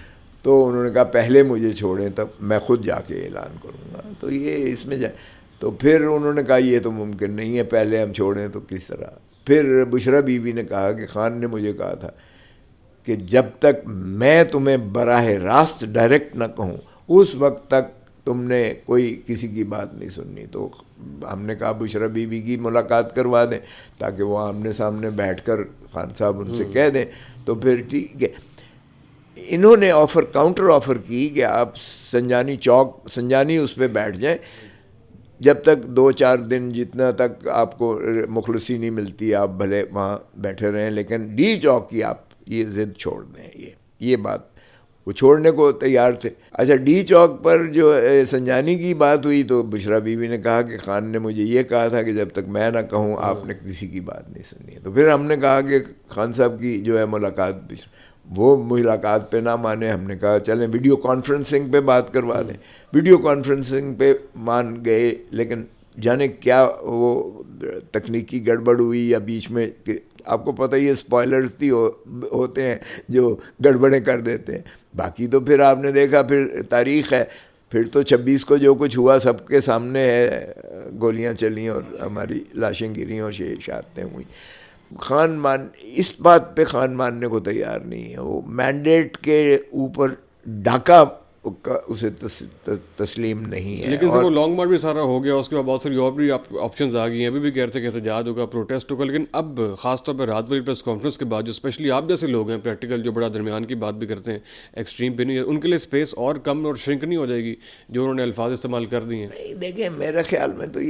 تو انہوں نے کہا پہلے مجھے چھوڑیں، تب میں خود جا کے اعلان کروں گا. تو یہ اس میں تو پھر انہوں نے کہا یہ تو ممکن نہیں ہے، پہلے ہم چھوڑیں تو کس طرح. پھر بشرا بی بی نے کہا کہ خان نے مجھے کہا تھا کہ جب تک میں تمہیں براہ راست ڈائریکٹ نہ کہوں اس وقت تک تم نے کوئی کسی کی بات نہیں سننی. تو ہم نے کہا بشرا بی بی کی ملاقات کروا دیں تاکہ وہ آمنے سامنے بیٹھ کر خان صاحب ان سے کہہ دیں. تو پھر ٹھیک ہے. انہوں نے کاؤنٹر آفر کی کہ آپ سنجانی اس پہ بیٹھ جائیں جب تک 2-4 دن جتنا تک آپ کو مخلصی نہیں ملتی آپ بھلے وہاں بیٹھے رہیں، لیکن ڈی چوک کی آپ یہ ضد چھوڑ دیں. یہ بات وہ چھوڑنے کو تیار تھے. اچھا، ڈی چوک پر جو سنجانی کی بات ہوئی تو بشرا بی بی نے کہا کہ خان نے مجھے یہ کہا تھا کہ جب تک میں نہ کہوں آپ نے کسی کی بات نہیں سننی ہے. تو پھر ہم نے کہا کہ خان صاحب کی جو ہے ملاقات، وہ ملاقات پہ نہ مانے. ہم نے کہا چلیں ویڈیو کانفرنسنگ پہ بات کروا دیں. ویڈیو کانفرنسنگ پہ مان گئے، لیکن جانے کیا وہ تکنیکی گڑبڑ ہوئی یا بیچ میں، کہ آپ کو پتہ ہی ہے اسپوائلرز بھی ہوتے ہیں جو گڑبڑیں کر دیتے ہیں. باقی تو پھر آپ نے دیکھا، پھر تاریخ ہے. پھر تو 26 کو جو کچھ ہوا سب کے سامنے ہے. گولیاں چلیں اور ہماری لاشیں گریں اور شہادتیں ہوئیں. خان اس بات پہ خان ماننے کو تیار نہیں ہے. وہ مینڈیٹ کے اوپر ڈاکہ اسے تسلیم نہیں ہے.
لیکن سر وہ لانگ مارچ بھی سارا ہو گیا، اس کے بعد بہت ساری اور بھی آپشنز آ گئی ہیں. ابھی بھی کہتے ہیں کہ احتجاج ہوگا، پروٹیسٹ ہوگا. لیکن اب خاص طور پہ رات والی پریس کانفرنس کے بعد جو اسپیشلی آپ جیسے لوگ ہیں پریکٹیکل، جو بڑا درمیان کی بات بھی کرتے ہیں، ایکسٹریم پہ نہیں ہے، ان کے لیے اسپیس اور کم اور شرنک نہیں ہو جائے گی جو انہوں نے الفاظ استعمال کر دی ہیں؟
دیکھیں میرے خیال میں تو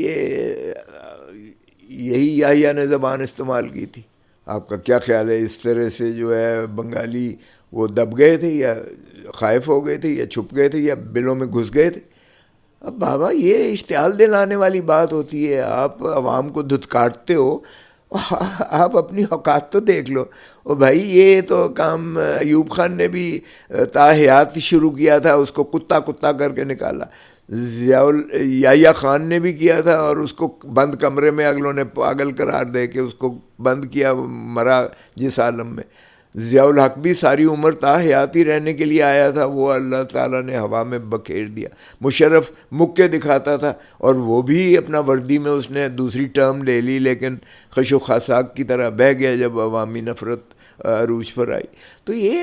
یہی یحییٰ نے زبان استعمال کی تھی. آپ کا کیا خیال ہے؟ اس طرح سے جو ہے بنگالی وہ دب گئے تھے یا خائف ہو گئے تھے یا چھپ گئے تھے یا بلوں میں گھس گئے تھے؟ اب بابا یہ اشتعال دلانے والی بات ہوتی ہے. آپ عوام کو دھتکارتے ہو، آپ اپنی اوقات تو دیکھ لو. اور بھائی یہ تو کام ایوب خان نے بھی تاحیات شروع کیا تھا، اس کو کتا کر کے نکالا. یحییٰ خان نے بھی کیا تھا اور اس کو بند کمرے میں اگلوں نے پاگل قرار دے کے اس کو بند کیا، مرا جس عالم میں. ضیاء الحق بھی ساری عمر تاحیاتی رہنے کے لیے آیا تھا، وہ اللہ تعالیٰ نے ہوا میں بکھیر دیا. مشرف مکے دکھاتا تھا اور وہ بھی اپنا وردی میں اس نے دوسری ٹرم لے لی، لیکن خش و خاشاک کی طرح بہہ گیا جب عوامی نفرت عروج پر آئی. تو یہ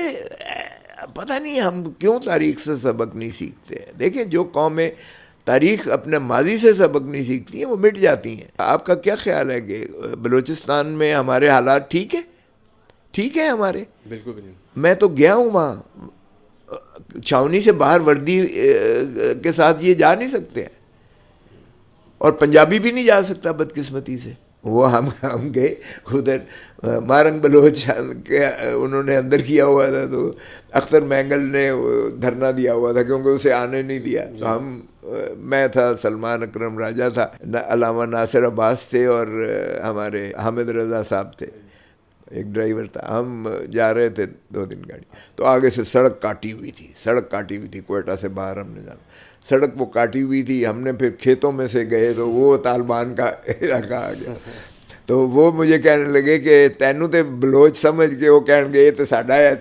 پتہ نہیں ہم کیوں تاریخ سے سبق نہیں سیکھتے ہیں. دیکھیں جو قومیں تاریخ اپنے ماضی سے سبق نہیں سیکھتی ہیں وہ مٹ جاتی ہیں. آپ کا کیا خیال ہے کہ بلوچستان میں ہمارے حالات ٹھیک ہے ہمارے؟
بالکل بھی نہیں.
میں تو گیا ہوں وہاں، چھاونی سے باہر وردی کے ساتھ یہ جا نہیں سکتے ہیں، اور پنجابی بھی نہیں جا سکتا بدقسمتی سے. وہ ہم گئے ادھر مارنگ بلوچ کے انہوں نے اندر کیا ہوا تھا، تو اختر مینگل نے دھرنا دیا ہوا تھا کیونکہ اسے آنے نہیں دیا. تو میں تھا، سلمان اکرم راجہ تھا، علامہ ناصر عباس تھے اور ہمارے حامد رضا صاحب تھے، ایک ڈرائیور تھا. ہم جا رہے تھے 2 گاڑی، تو آگے سے سڑک کاٹی ہوئی تھی کوئٹہ سے باہر ہم نے جانا. سڑک وہ کاٹی ہوئی تھی. ہم نے پھر کھیتوں میں سے گئے تو وہ طالبان کا علاقہ آ گیا. تو وہ مجھے کہنے لگے کہ تینوں تے بلوچ سمجھ کے، وہ کہنے گے یہ تو ساڈا ہے،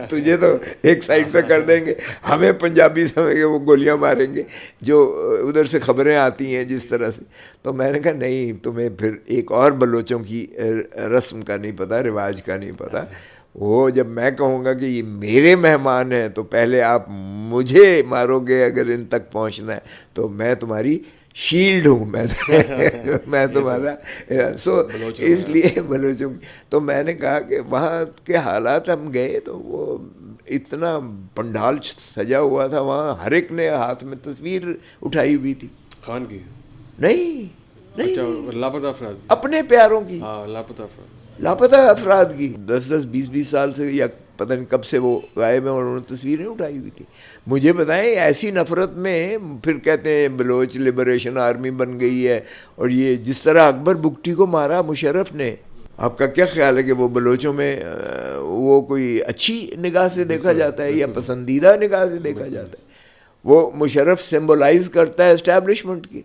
تجھے تو ایک سائڈ پہ کر دیں گے، ہمیں پنجابی سمجھ کے وہ گولیاں ماریں گے، جو ادھر سے خبریں آتی ہیں جس طرح سے. تو میں نے کہا نہیں، تمہیں پھر ایک اور بلوچوں کی رسم کا نہیں پتہ، رواج کا نہیں پتہ. وہ جب میں کہوں گا کہ یہ میرے مہمان ہیں تو پہلے آپ مجھے مارو گے اگر ان تک پہنچنا ہے، تو میں تمہاری شیلڈ ہوں، میں تمہارا. سو اس لیے بلوچوں کی. تو میں نے کہا کہ وہاں کے حالات ہم گئے تو وہ اتنا پنڈال سجا ہوا تھا وہاں, ہر ایک نے ہاتھ میں تصویر اٹھائی ہوئی تھی.
خان کی
نہیں,
اچھا, لاپتہ افراد کی.
اپنے پیاروں کی,
ہاں, لاپتہ افراد,
لاپتہ افراد کی. 10-20 سال سے یا پتہ نہیں کب سے وہ غائب ہیں اور انہوں نے تصویریں اٹھائی ہوئی تھی. مجھے بتائیں ایسی نفرت میں پھر کہتے ہیں بلوچ لبریشن آرمی بن گئی ہے. اور یہ جس طرح اکبر بگٹی کو مارا مشرف نے, آپ کا کیا خیال ہے کہ وہ بلوچوں میں وہ کوئی اچھی نگاہ سے دیکھا جاتا ہے یا پسندیدہ نگاہ سے دیکھا جاتا ہے؟ وہ مشرف سمبولائز کرتا ہے اسٹیبلشمنٹ کی.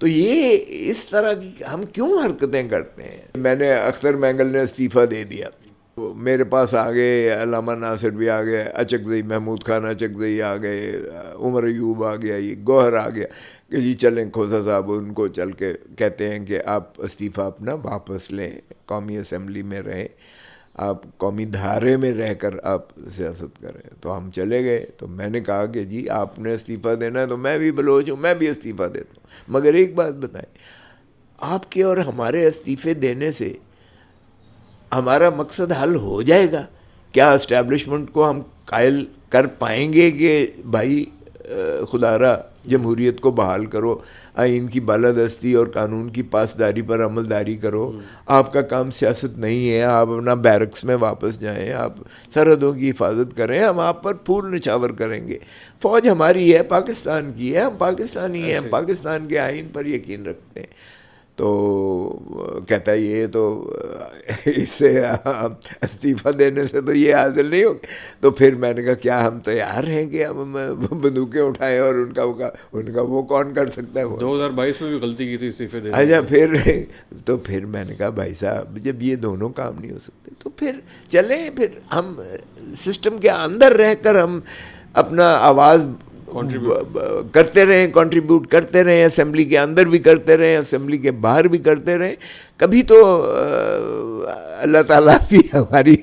تو یہ اس طرح کی ہم کیوں حرکتیں کرتے ہیں؟ میں نے اختر مینگل نے استعفیٰ دے دیا, میرے پاس آ گئے علامہ ناصر بھی آ گئے, اچکزئی محمود خان اچکزئی آ گئے, عمر ایوب آ گیا, یہ گوہر آ گیا کہ جی چلیں کھوسا صاحب ان کو چل کے کہتے ہیں کہ آپ استعفیٰ اپنا واپس لیں, قومی اسمبلی میں رہیں, آپ قومی دھارے میں رہ کر آپ سیاست کریں. تو ہم چلے گئے. تو میں نے کہا کہ جی آپ نے استعفیٰ دینا ہے تو میں بھی بلوچ ہوں, میں بھی استعفیٰ دیتا ہوں, مگر ایک بات بتائیں, آپ کے اور ہمارے استعفے دینے سے ہمارا مقصد حل ہو جائے گا کیا؟ اسٹیبلشمنٹ کو ہم قائل کر پائیں گے کہ بھائی خدا را جمہوریت کو بحال کرو, آئین کی بالادستی اور قانون کی پاسداری پر عملداری کرو, آپ کا کام سیاست نہیں ہے, آپ اپنا بیرکس میں واپس جائیں, آپ سرحدوں کی حفاظت کریں, ہم آپ پر پھول نچھاور کریں گے. فوج ہماری ہے, پاکستان کی ہے, ہم پاکستانی ہیں, ہم پاکستان کے آئین پر یقین رکھتے ہیں. تو کہتا ہے یہ تو اس سے استعفیٰ دینے سے تو یہ حاصل نہیں ہوگا. تو پھر میں نے کہا کیا ہم تیار ہیں کہ ہم بندوقیں اٹھائیں اور ان کا وہ کون کر سکتا ہے؟
2022 میں بھی غلطی کی تھی استعفے دینے.
اچھا, پھر میں نے کہا بھائی صاحب جب یہ دونوں کام نہیں ہو سکتے تو پھر چلیں, پھر ہم سسٹم کے اندر رہ کر ہم اپنا آواز کرتے رہیں, کنٹریبیوٹ کرتے رہیں, اسمبلی کے اندر بھی کرتے رہیں, اسمبلی کے باہر بھی کرتے رہیں. کبھی تو اللہ تعالیٰ کی ہماری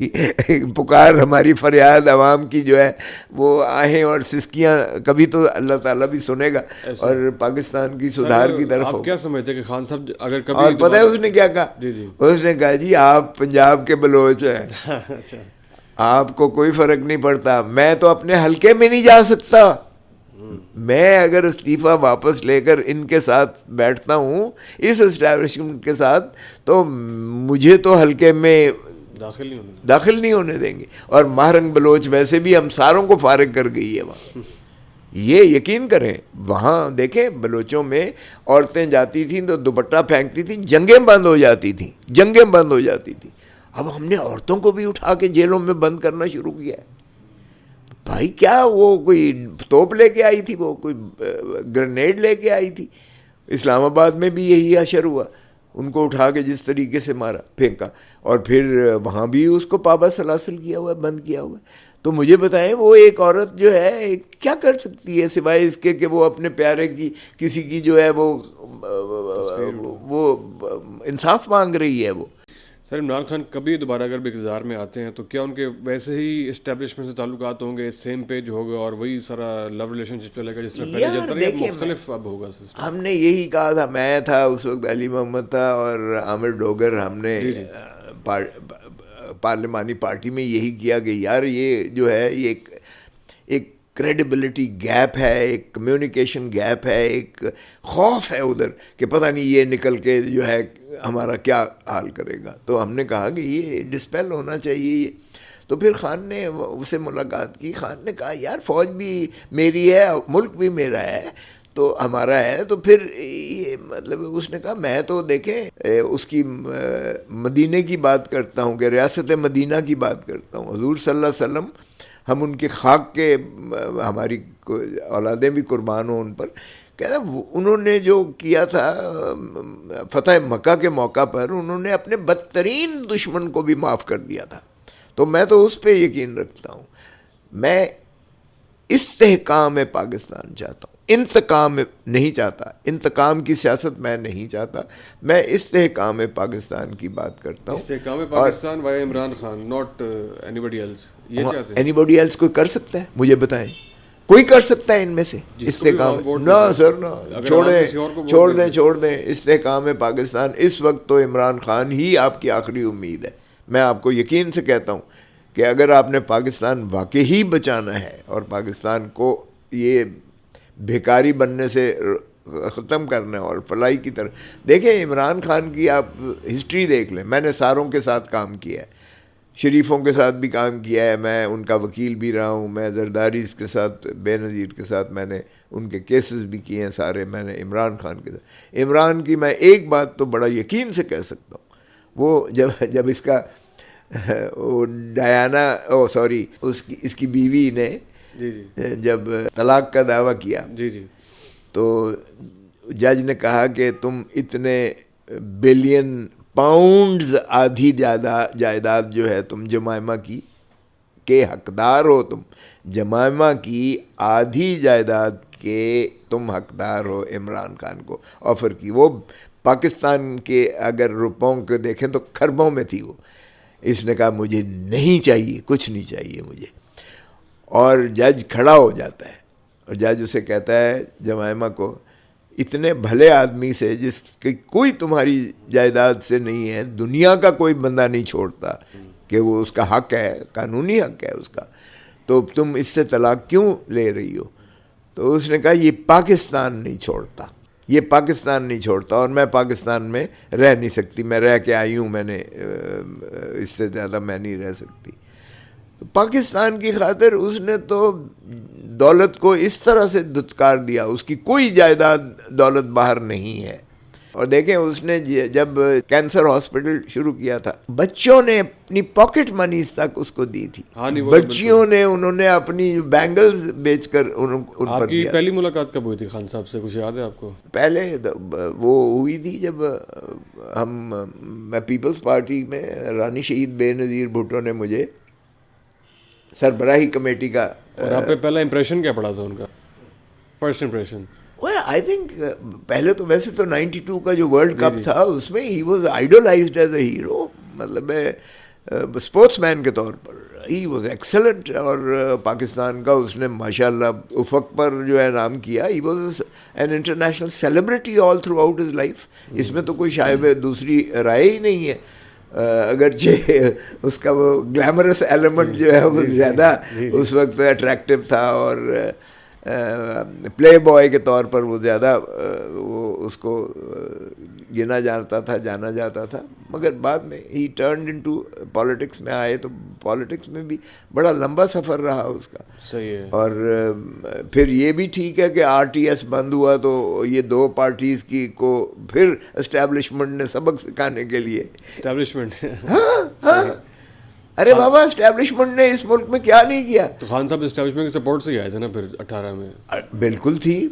پکار, ہماری فریاد عوام کی جو ہے وہ آہیں اور سسکیاں, کبھی تو اللہ تعالیٰ بھی سنے گا اور پاکستان کی سدھار کی طرف.
آپ کیا سمجھتے ہیں کہ خان صاحب اگر کبھی,
اور پتہ ہے اس نے کیا کہا؟ اس نے کہا جی آپ پنجاب کے بلوچ ہیں, آپ کو کوئی فرق نہیں پڑتا, میں تو اپنے حلقے میں نہیں جا سکتا, میں اگر استعفیٰ واپس لے کر ان کے ساتھ بیٹھتا ہوں اس اسٹیبلشمنٹ کے ساتھ تو مجھے تو حلقے میں داخل نہیں ہونے دیں گے. اور مہرنگ بلوچ ویسے بھی ہم ساروں کو فارغ کر گئی ہے وہاں, یہ یقین کریں. وہاں دیکھیں بلوچوں میں عورتیں جاتی تھیں تو دوپٹہ پھینکتی تھیں, جنگیں بند ہو جاتی تھیں. اب ہم نے عورتوں کو بھی اٹھا کے جیلوں میں بند کرنا شروع کیا ہے. بھائی کیا وہ کوئی توپ لے کے آئی تھی, وہ کوئی گرنیڈ لے کے آئی تھی؟ اسلام آباد میں بھی یہی اشر ہوا, ان کو اٹھا کے جس طریقے سے مارا, پھینکا, اور پھر وہاں بھی اس کو پابا سلاسل کیا ہوا ہے, بند کیا ہوا ہے. تو مجھے بتائیں وہ ایک عورت جو ہے کیا کر سکتی ہے سوائے اس کے کہ وہ اپنے پیارے کی کسی کی جو ہے وہ انصاف مانگ رہی ہے. وہ
سر عمران خان کبھی دوبارہ اگر بھی اقتدار میں آتے ہیں تو کیا ان کے ویسے ہی اسٹیبلشمنٹ سے تعلقات ہوں گے, سیم پیج ہوگا اور وہی سارا لو ریلیشن شپ چلے گا جس طرح پہلے چلتا رہا, مختلف اب ہوگا سسٹم؟
ہم نے یہی کہا تھا, میں تھا اس وقت, علی محمد تھا اور عامر ڈوگر, ہم نے پارلیمانی پارٹی میں یہی کیا کہ یار یہ جو ہے یہ ایک کریڈیبلٹی گیپ ہے, ایک کمیونیکیشن گیپ ہے, ایک خوف ہے ادھر کہ پتہ نہیں یہ نکل کے جو ہے ہمارا کیا حال کرے گا. تو ہم نے کہا کہ یہ ڈسپیل ہونا چاہیے یہ. تو پھر خان نے اسے ملاقات کی, خان نے کہا یار فوج بھی میری ہے, ملک بھی میرا ہے, تو ہمارا ہے. تو پھر یہ مطلب اس نے کہا میں تو دیکھیں اس کی مدینے کی بات کرتا ہوں, کہ ریاست مدینہ کی بات کرتا ہوں, حضور صلی اللہ علیہ وسلم, ہم ان کے خاک کے, ہماری اولادیں بھی قربان ہوں ان پر. کہتا انہوں نے جو کیا تھا فتح مکہ کے موقع پر, انہوں نے اپنے بدترین دشمن کو بھی معاف کر دیا تھا. تو میں تو اس پہ یقین رکھتا ہوں. میں استحکام پاکستان چاہتا ہوں, انتقام نہیں چاہتا, انتقام کی سیاست میں نہیں چاہتا, میں استحکام پاکستان کی بات کرتا ہوں.
استحکام Pakistan why Imran Khan, not anybody else. یہ چاہتے ہیں
اینی باڈی ایلس کوئی کر سکتا ہے؟ مجھے بتائیں, کوئی کر سکتا ہے ان میں سے استحکام؟ نہ سر, نہ, چھوڑ دیں استحکام پاکستان. اس وقت تو عمران خان ہی آپ کی آخری امید ہے. میں آپ کو یقین سے کہتا ہوں کہ اگر آپ نے پاکستان واقعی بچانا ہے اور پاکستان کو یہ بھیکاری بننے سے ختم کرنا ہے اور فلاحی کی طرف. دیکھیں عمران خان کی آپ ہسٹری دیکھ لیں. میں نے ساروں کے ساتھ کام کیا ہے, شریفوں کے ساتھ بھی کام کیا ہے, میں ان کا وکیل بھی رہا ہوں, میں زرداری کے ساتھ, بے نظیر کے ساتھ میں نے ان کے کیسز بھی کیے ہیں سارے. میں نے عمران خان کے ساتھ, عمران کی میں ایک بات تو بڑا یقین سے کہہ سکتا ہوں, وہ جب اس کا ڈیانا اس کی بیوی نے جب طلاق کا دعویٰ کیا تو جج نے کہا کہ تم اتنے بلین پاؤنڈز آدھی جائیداد جو ہے تم جمائمہ کی کے حقدار ہو, تم جمائمہ کی آدھی جائیداد کے تم حقدار ہو. عمران خان کو آفر کی, وہ پاکستان کے اگر روپوں کو دیکھیں تو کھربوں میں تھی وہ. اس نے کہا مجھے نہیں چاہیے, کچھ نہیں چاہیے مجھے. اور جج کھڑا ہو جاتا ہے اور جج اسے کہتا ہے جمائمہ کو, اتنے بھلے آدمی سے جس کی کوئی تمہاری جائیداد سے نہیں ہے, دنیا کا کوئی بندہ نہیں چھوڑتا کہ وہ اس کا حق ہے, قانونی حق ہے اس کا, تو تم اس سے طلاق کیوں لے رہی ہو؟ تو اس نے کہا یہ پاکستان نہیں چھوڑتا, یہ پاکستان نہیں چھوڑتا اور میں پاکستان میں رہ نہیں سکتی, میں رہ کے آئی ہوں, میں نے اس سے زیادہ میں نہیں رہ سکتی. پاکستان کی خاطر اس نے تو دولت کو اس طرح سے دھتکار دیا, اس کی کوئی جائیداد دولت باہر نہیں ہے. اور دیکھیں اس نے جب کینسر ہاسپٹل شروع کیا تھا, بچوں نے اپنی پاکٹ منیز تک اس کو دی تھی. بچیوں نے, انہوں نے اپنی بینگلز بیچ کر ان پر
آپ کی
دیا.
پہلی ملاقات کب ہوئی تھی خان صاحب سے, کچھ یاد ہے آپ کو؟
پہلے وہ ہوئی تھی جب میں پیپلز پارٹی میں, رانی شہید بے نظیر بھٹو نے مجھے سربراہی کمیٹی کا.
اور آپ پہ پہلا امپریشن کیا پڑا تھا ان کا, فرسٹ امپریشن؟
آئی تھنک پہلے تو ویسے تو 92 کا جو ورلڈ کپ تھا اس میں he was idolized as a hero, مطلب اسپورٹس مین کے طور پر ہی واز ایکسلنٹ. اور پاکستان کا اس نے ماشاء اللہ افق پر جو ہے نام کیا. He was an international celebrity all throughout his life. اس میں تو کوئی شاید دوسری رائے ہی نہیں ہے, اگرچہ اس کا وہ گلیمرس ایلیمنٹ جو ہے وہ زیادہ اس وقت اٹریکٹیو تھا, اور پلے بوائے کے طور پر وہ زیادہ وہ اس کو گنا جانا جاتا تھا. مگر بعد میں ہی ٹرنڈ انٹو پالیٹکس میں آئے, تو پالیٹکس میں بھی بڑا لمبا سفر رہا اس کا.
صحیح ہے.
اور پھر یہ بھی ٹھیک ہے کہ آر ٹی ایس بند ہوا تو یہ دو پارٹیز کی کو پھر اسٹیبلشمنٹ نے سبق سکھانے کے لیے,
اسٹیبلشمنٹ
ہاں ارے بابا اسٹیبلشمنٹ نے اس ملک میں کیا نہیں کیا.
تو خان صاحب اسٹیبلشمنٹ کی سپورٹ سے ہی آئے تھے نا پھر 18 میں.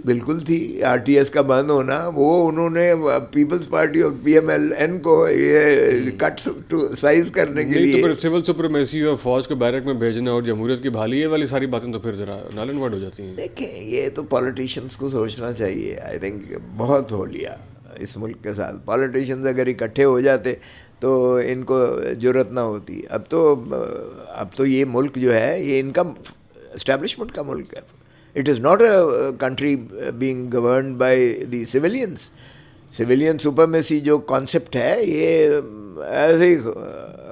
بالکل تھی آر ٹی ایس کا بند ہونا, وہ انہوں نے پیپلز پارٹی اور پی ایم ایل این کو یہ کٹ سائز کرنے کے لیے.
تو پھر سول سپریمیسی اور فوج کو بیرک میں بھیجنا اور جمہوریت کی بحالی, یہ والی ساری باتیں تو پھر ذرا نال اینڈ وارڈ ہو جاتی ہیں.
دیکھیں یہ تو پالیٹیشینس کو سوچنا چاہیے. آئی تھنک بہت ہو لیا اس ملک کے ساتھ. پالیٹیشینز اگر اکٹھے ہو جاتے تو ان کو جرأت نہ ہوتی. اب تو یہ ملک جو ہے یہ ان کا اسٹیبلشمنٹ کا ملک ہے. It is not a country being governed by the civilians. Civilian supremacy جو کانسیپٹ ہے یہ ایسے ہی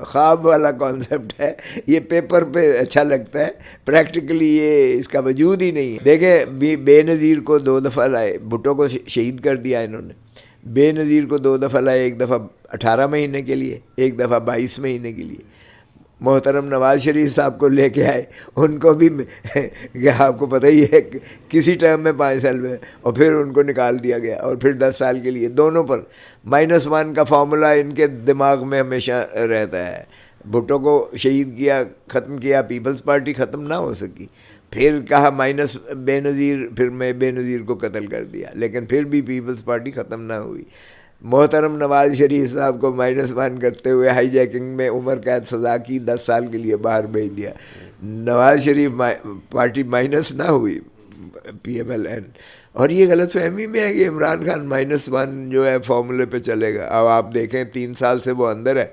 خواب والا کانسیپٹ ہے. یہ پیپر پہ اچھا لگتا ہے, پریکٹیکلی یہ اس کا وجود ہی نہیں ہے. دیکھیں بے نظیر کو 2 دفعہ لائے, بھٹو کو شہید کر دیا انہوں نے. بے نظیر کو 2 دفعہ لائے, ایک دفعہ 18 مہینے کے لیے, ایک دفعہ 22 مہینے کے لیے. محترم نواز شریف صاحب کو لے کے آئے, ان کو بھی آپ کو پتہ ہی ہے کسی ٹائم میں 5 سال میں, اور پھر ان کو نکال دیا گیا, اور پھر 10 سال کے لیے. دونوں پر -1 کا فارمولا ان کے دماغ میں ہمیشہ رہتا ہے. بھٹو کو شہید کیا, ختم کیا, پیپلز پارٹی ختم نہ ہو سکی. پھر کہا بے نظیر, پھر میں بے نظیر کو قتل کر دیا, لیکن پھر بھی پیپلز پارٹی ختم نہ ہوئی. محترم نواز شریف صاحب کو -1 کرتے ہوئے ہائی جیکنگ میں عمر قید سزا کی, 10 سال کے لیے باہر بھیج دیا. نواز شریف پارٹی مائنس نہ ہوئی, پی ایم ایل این. اور یہ غلط فہمی میں ہے کہ عمران خان -1 جو ہے فارمولے پہ چلے گا. اب آپ دیکھیں 3 سال سے وہ اندر ہے,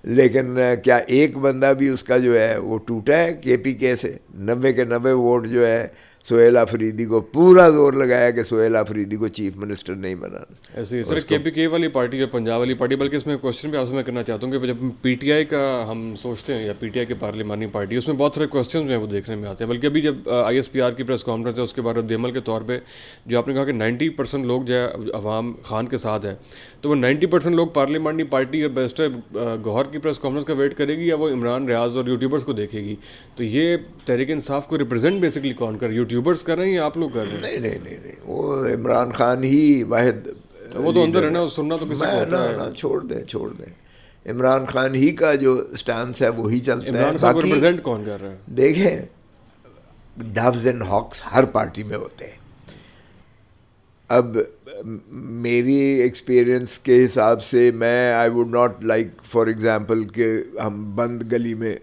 لیکن کیا ایک بندہ بھی اس کا جو ہے وہ ٹوٹا ہے؟ کے پی کے سے 90 کے 90 ووٹ جو ہے سہیل آفریدی کو پورا زور لگایا کہ سہیل آفریدی کو چیف منسٹر نہیں بنانا.
ایسے ہی سر کے پی کے والی پارٹی اور پنجاب والی پارٹی, بلکہ اس میں کوشچن بھی آپ سے میں کرنا چاہتا ہوں کہ جب پی ٹی آئی کا ہم سوچتے ہیں یا پی ٹی آئی کی پارلیمانی پارٹی, اس میں بہت سارے کوشچنز جو ہیں وہ دیکھنے میں آتے ہیں. بلکہ ابھی جب آئی ایس پی آر کی پریس کانفرنس ہے اس کے بعد رد عمل کے طور پہ جو آپ نے کہا کہ 90% لوگ جو ہے عوام خان کے ساتھ ہے, تو وہ 90% لوگ پارلیمانی پارٹی اور بیرسٹر گوہر کی پریس کانفرنس کا ویٹ کرے گی یا وہ عمران ریاض اور یوٹیوبرس کو دیکھے گی؟ تو یہ تحریک انصاف کو ریپرزینٹ بیسکلی کون کر, یوٹیوبرس کر رہے ہیں یا آپ لوگ کر رہے ہیں؟
نہیں, وہ عمران خان ہی واحد,
وہ تو اندر ہے نا, سننا تو کسی کو ہوتا ہے.
نا چھوڑ دیں, عمران خان ہی کا جو سٹانس ہے وہی چلتا ہے.
عمران خان کو ریپرزینٹ کون کر رہا ہے؟
دیکھیں, ڈوز اینڈ ہاکس ہر پارٹی میں ہوتے ہیں. اب میری ایکسپیرئنس کے حساب سے میں I would not like for example کہ ہم بند گلی میں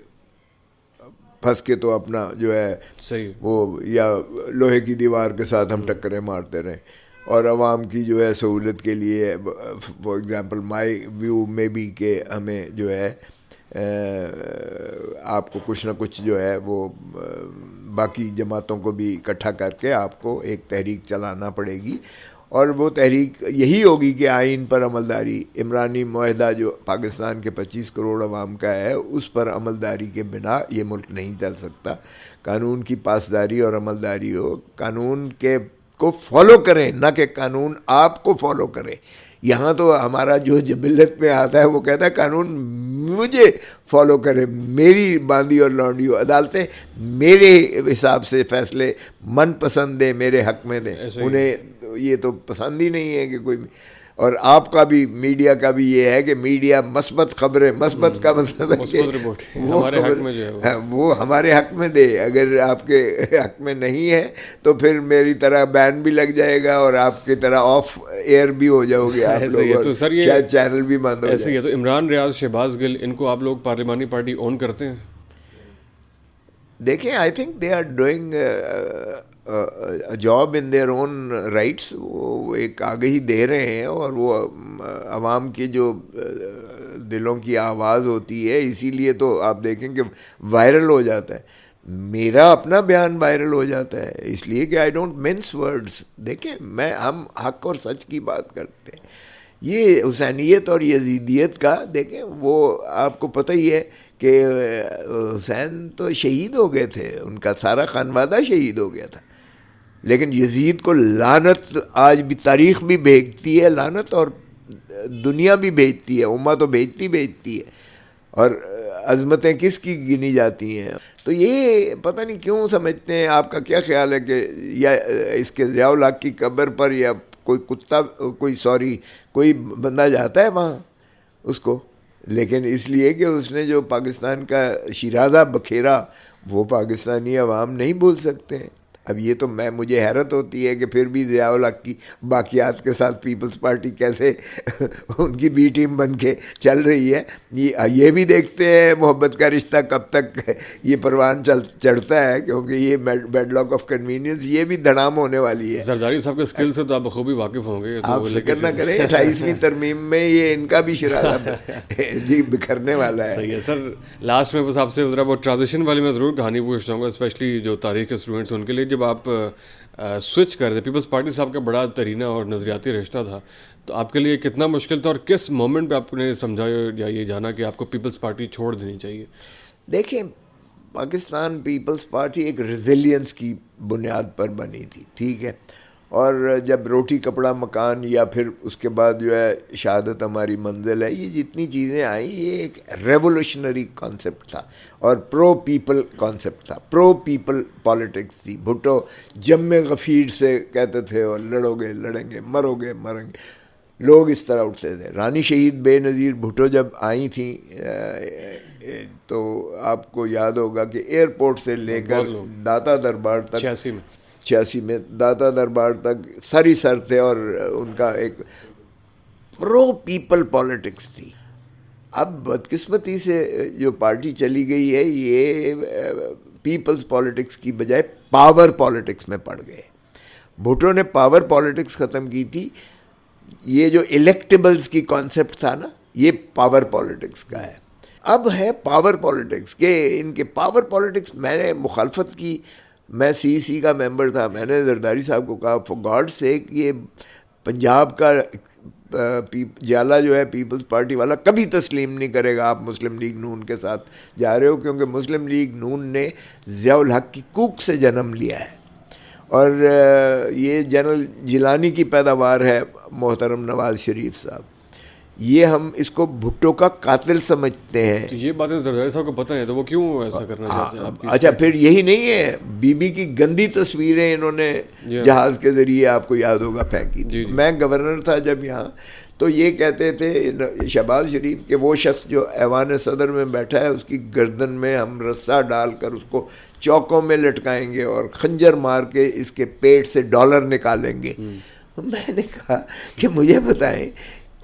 پھنس کے تو اپنا جو ہے
صحیح
وہ یا لوہے کی دیوار کے ساتھ ہم ٹکریں مارتے رہیں اور عوام کی جو ہے سہولت کے لیے فار ایگزامپل مائی ویو میں بھی کہ ہمیں جو ہے آپ کو کچھ نہ کچھ جو ہے وہ باقی جماعتوں کو بھی اکٹھا کر کے آپ کو ایک تحریک چلانا پڑے گی, اور وہ تحریک یہی ہوگی کہ آئین پر عملداری, عمرانی معاہدہ جو پاکستان کے 25 کروڑ عوام کا ہے اس پر عملداری کے بنا یہ ملک نہیں چل سکتا. قانون کی پاسداری اور عملداری ہو, قانون کے کو فالو کریں نہ کہ قانون آپ کو فالو کرے. یہاں تو ہمارا جو جبلت میں آتا ہے وہ کہتا ہے قانون مجھے فالو کرے, میری باندھی اور لانڈی ہو, عدالتیں میرے حساب سے فیصلے من پسند دیں, میرے حق میں دیں. انہیں یہ تو پسند ہی نہیں ہے کہ کوئی, اور آپ کا بھی میڈیا کا بھی یہ ہے کہ میڈیا مثبت خبریں, مثبت کا مطلب ہے کہ وہ ہمارے حق میں دے. اگر آپ کے حق میں نہیں ہے تو پھر میری طرح بین بھی لگ جائے گا اور آپ کی طرح آف ایئر بھی ہو جاؤ گے آپ لوگ, اور شاید چینل بھی بند ہو جائے.
تو عمران ریاض, شہباز گل, ان کو آپ لوگ پارلیمانی پارٹی اون کرتے ہیں؟
دیکھیں, I think they are doing job in their own rights. وہ ایک آگہی دے رہے ہیں اور وہ عوام کی جو دلوں کی آواز ہوتی ہے, اسی لیے تو آپ دیکھیں کہ وائرل ہو جاتا ہے. میرا اپنا بیان وائرل ہو جاتا ہے اس لیے کہ آئی ڈونٹ منس ورڈز. دیکھیں, ہم حق اور سچ کی بات کرتے ہیں. یہ حسینیت اور یزیدیت کا دیکھیں, وہ آپ کو پتہ ہی ہے کہ حسین تو شہید ہو گئے تھے, ان کا سارا خانوادہ شہید ہو گیا تھا, لیکن یزید کو لعنت آج بھی تاریخ بھی بھیجتی ہے, لعنت اور دنیا بھی بھیجتی ہے, امت تو بھیجتی ہے. اور عظمتیں کس کی گنی جاتی ہیں. تو یہ پتہ نہیں کیوں سمجھتے ہیں. آپ کا کیا خیال ہے کہ یا اس کے ضیاء الحق کی قبر پر یا کوئی کتا کوئی بندہ جاتا ہے وہاں اس کو, لیکن اس لیے کہ اس نے جو پاکستان کا شیرازہ بکھیرا وہ پاکستانی عوام نہیں بھول سکتے ہیں. اب یہ تو مجھے حیرت ہوتی ہے کہ پھر بھی ضیاء الحق کی باقیات کے ساتھ پیپلز پارٹی کیسے ان کی بی ٹیم بن کے چل رہی ہے. یہ بھی دیکھتے ہیں محبت کا رشتہ کب تک یہ پروان چڑھتا ہے, کیونکہ یہ بیڈ لاک آف کنوینئنس یہ بھی دھڑام ہونے والی ہے.
زرداری صاحب کے اسکل سے تو آپ بخوبی واقف ہوں گے,
آپ فکر نہ کریں, 28ویں ترمیم میں یہ ان کا بھی شرارہ جی بکھرنے والا ہے.
صحیح ہے سر. لاسٹ میں بس آپ سے ذرا وہ ٹرانزیشن والی میں ضرور کہانی پوچھ چاہوں گا, اسپیشلی جو تاریخ کے اسٹوڈنٹس ہیں ان کے لیے. جب آپ سوئچ کر رہے تھے, پیپلز پارٹی صاحب کا بڑا ترینہ اور نظریاتی رشتہ تھا, تو آپ کے لیے کتنا مشکل تھا اور کس مومنٹ پہ آپ نے سمجھا یا یہ جانا کہ آپ کو پیپلز پارٹی چھوڑ دینی چاہیے؟
دیکھیں, پاکستان پیپلز پارٹی ایک ریزیلینس کی بنیاد پر بنی تھی, ٹھیک ہے, اور جب روٹی کپڑا مکان یا پھر اس کے بعد جو ہے شہادت ہماری منزل ہے, یہ جتنی چیزیں آئیں یہ ایک ریولوشنری کانسیپٹ تھا اور پرو پیپل کانسیپٹ تھا, پرو پیپل پالیٹکس تھی. بھٹو جم غفیر سے کہتے تھے اور لڑو گے لڑیں گے, مرو گے مریں گے, لوگ اس طرح اٹھتے تھے. رانی شہید بے نظیر بھٹو جب آئی تھیں تو آپ کو یاد ہوگا کہ ایئرپورٹ سے لے کر داتا دربار تک 86 میں داتا دربار تک سر ہی سر تھے, اور ان کا ایک پرو پیپل پالیٹکس تھی. اب بدقسمتی سے جو پارٹی چلی گئی ہے یہ پیپلز پالیٹکس کی بجائے پاور پالیٹکس میں پڑ گئے. بھٹو نے پاور پالیٹکس ختم کی تھی. یہ جو الیکٹیبلز کی کانسیپٹ تھا نا, یہ پاور پالیٹکس کا ہے. اب ہے پاور پالیٹکس کہ ان کے پاور پالیٹکس میں نے مخالفت کی میں CC کا ممبر تھا. میں نے زرداری صاحب کو کہا فار گاڈ سیک یہ پنجاب کا جالا جو ہے پیپلز پارٹی والا کبھی تسلیم نہیں کرے گا آپ مسلم لیگ نون کے ساتھ جا رہے ہو, کیونکہ مسلم لیگ نون نے ضیاء الحق کی کوکھ سے جنم لیا ہے, اور یہ جنرل جیلانی کی پیداوار ہے محترم نواز شریف صاحب. یہ ہم اس کو بھٹو کا قاتل سمجھتے ہیں.
یہ باتیں زرداری صاحب کو پتہ ہے تو وہ کیوں ایسا کرنا چاہتے ہیں آپ کی؟
اچھا پھر یہی نہیں ہے, بی بی کی گندی تصویریں انہوں نے جہاز کے ذریعے آپ کو یاد ہوگا پھینکی. میں گورنر تھا جب یہاں, تو یہ کہتے تھے شہباز شریف کہ وہ شخص جو ایوان صدر میں بیٹھا ہے اس کی گردن میں ہم رسا ڈال کر اس کو چوکوں میں لٹکائیں گے اور خنجر مار کے اس کے پیٹ سے ڈالر نکالیں گے. میں نے کہا کہ مجھے بتائیں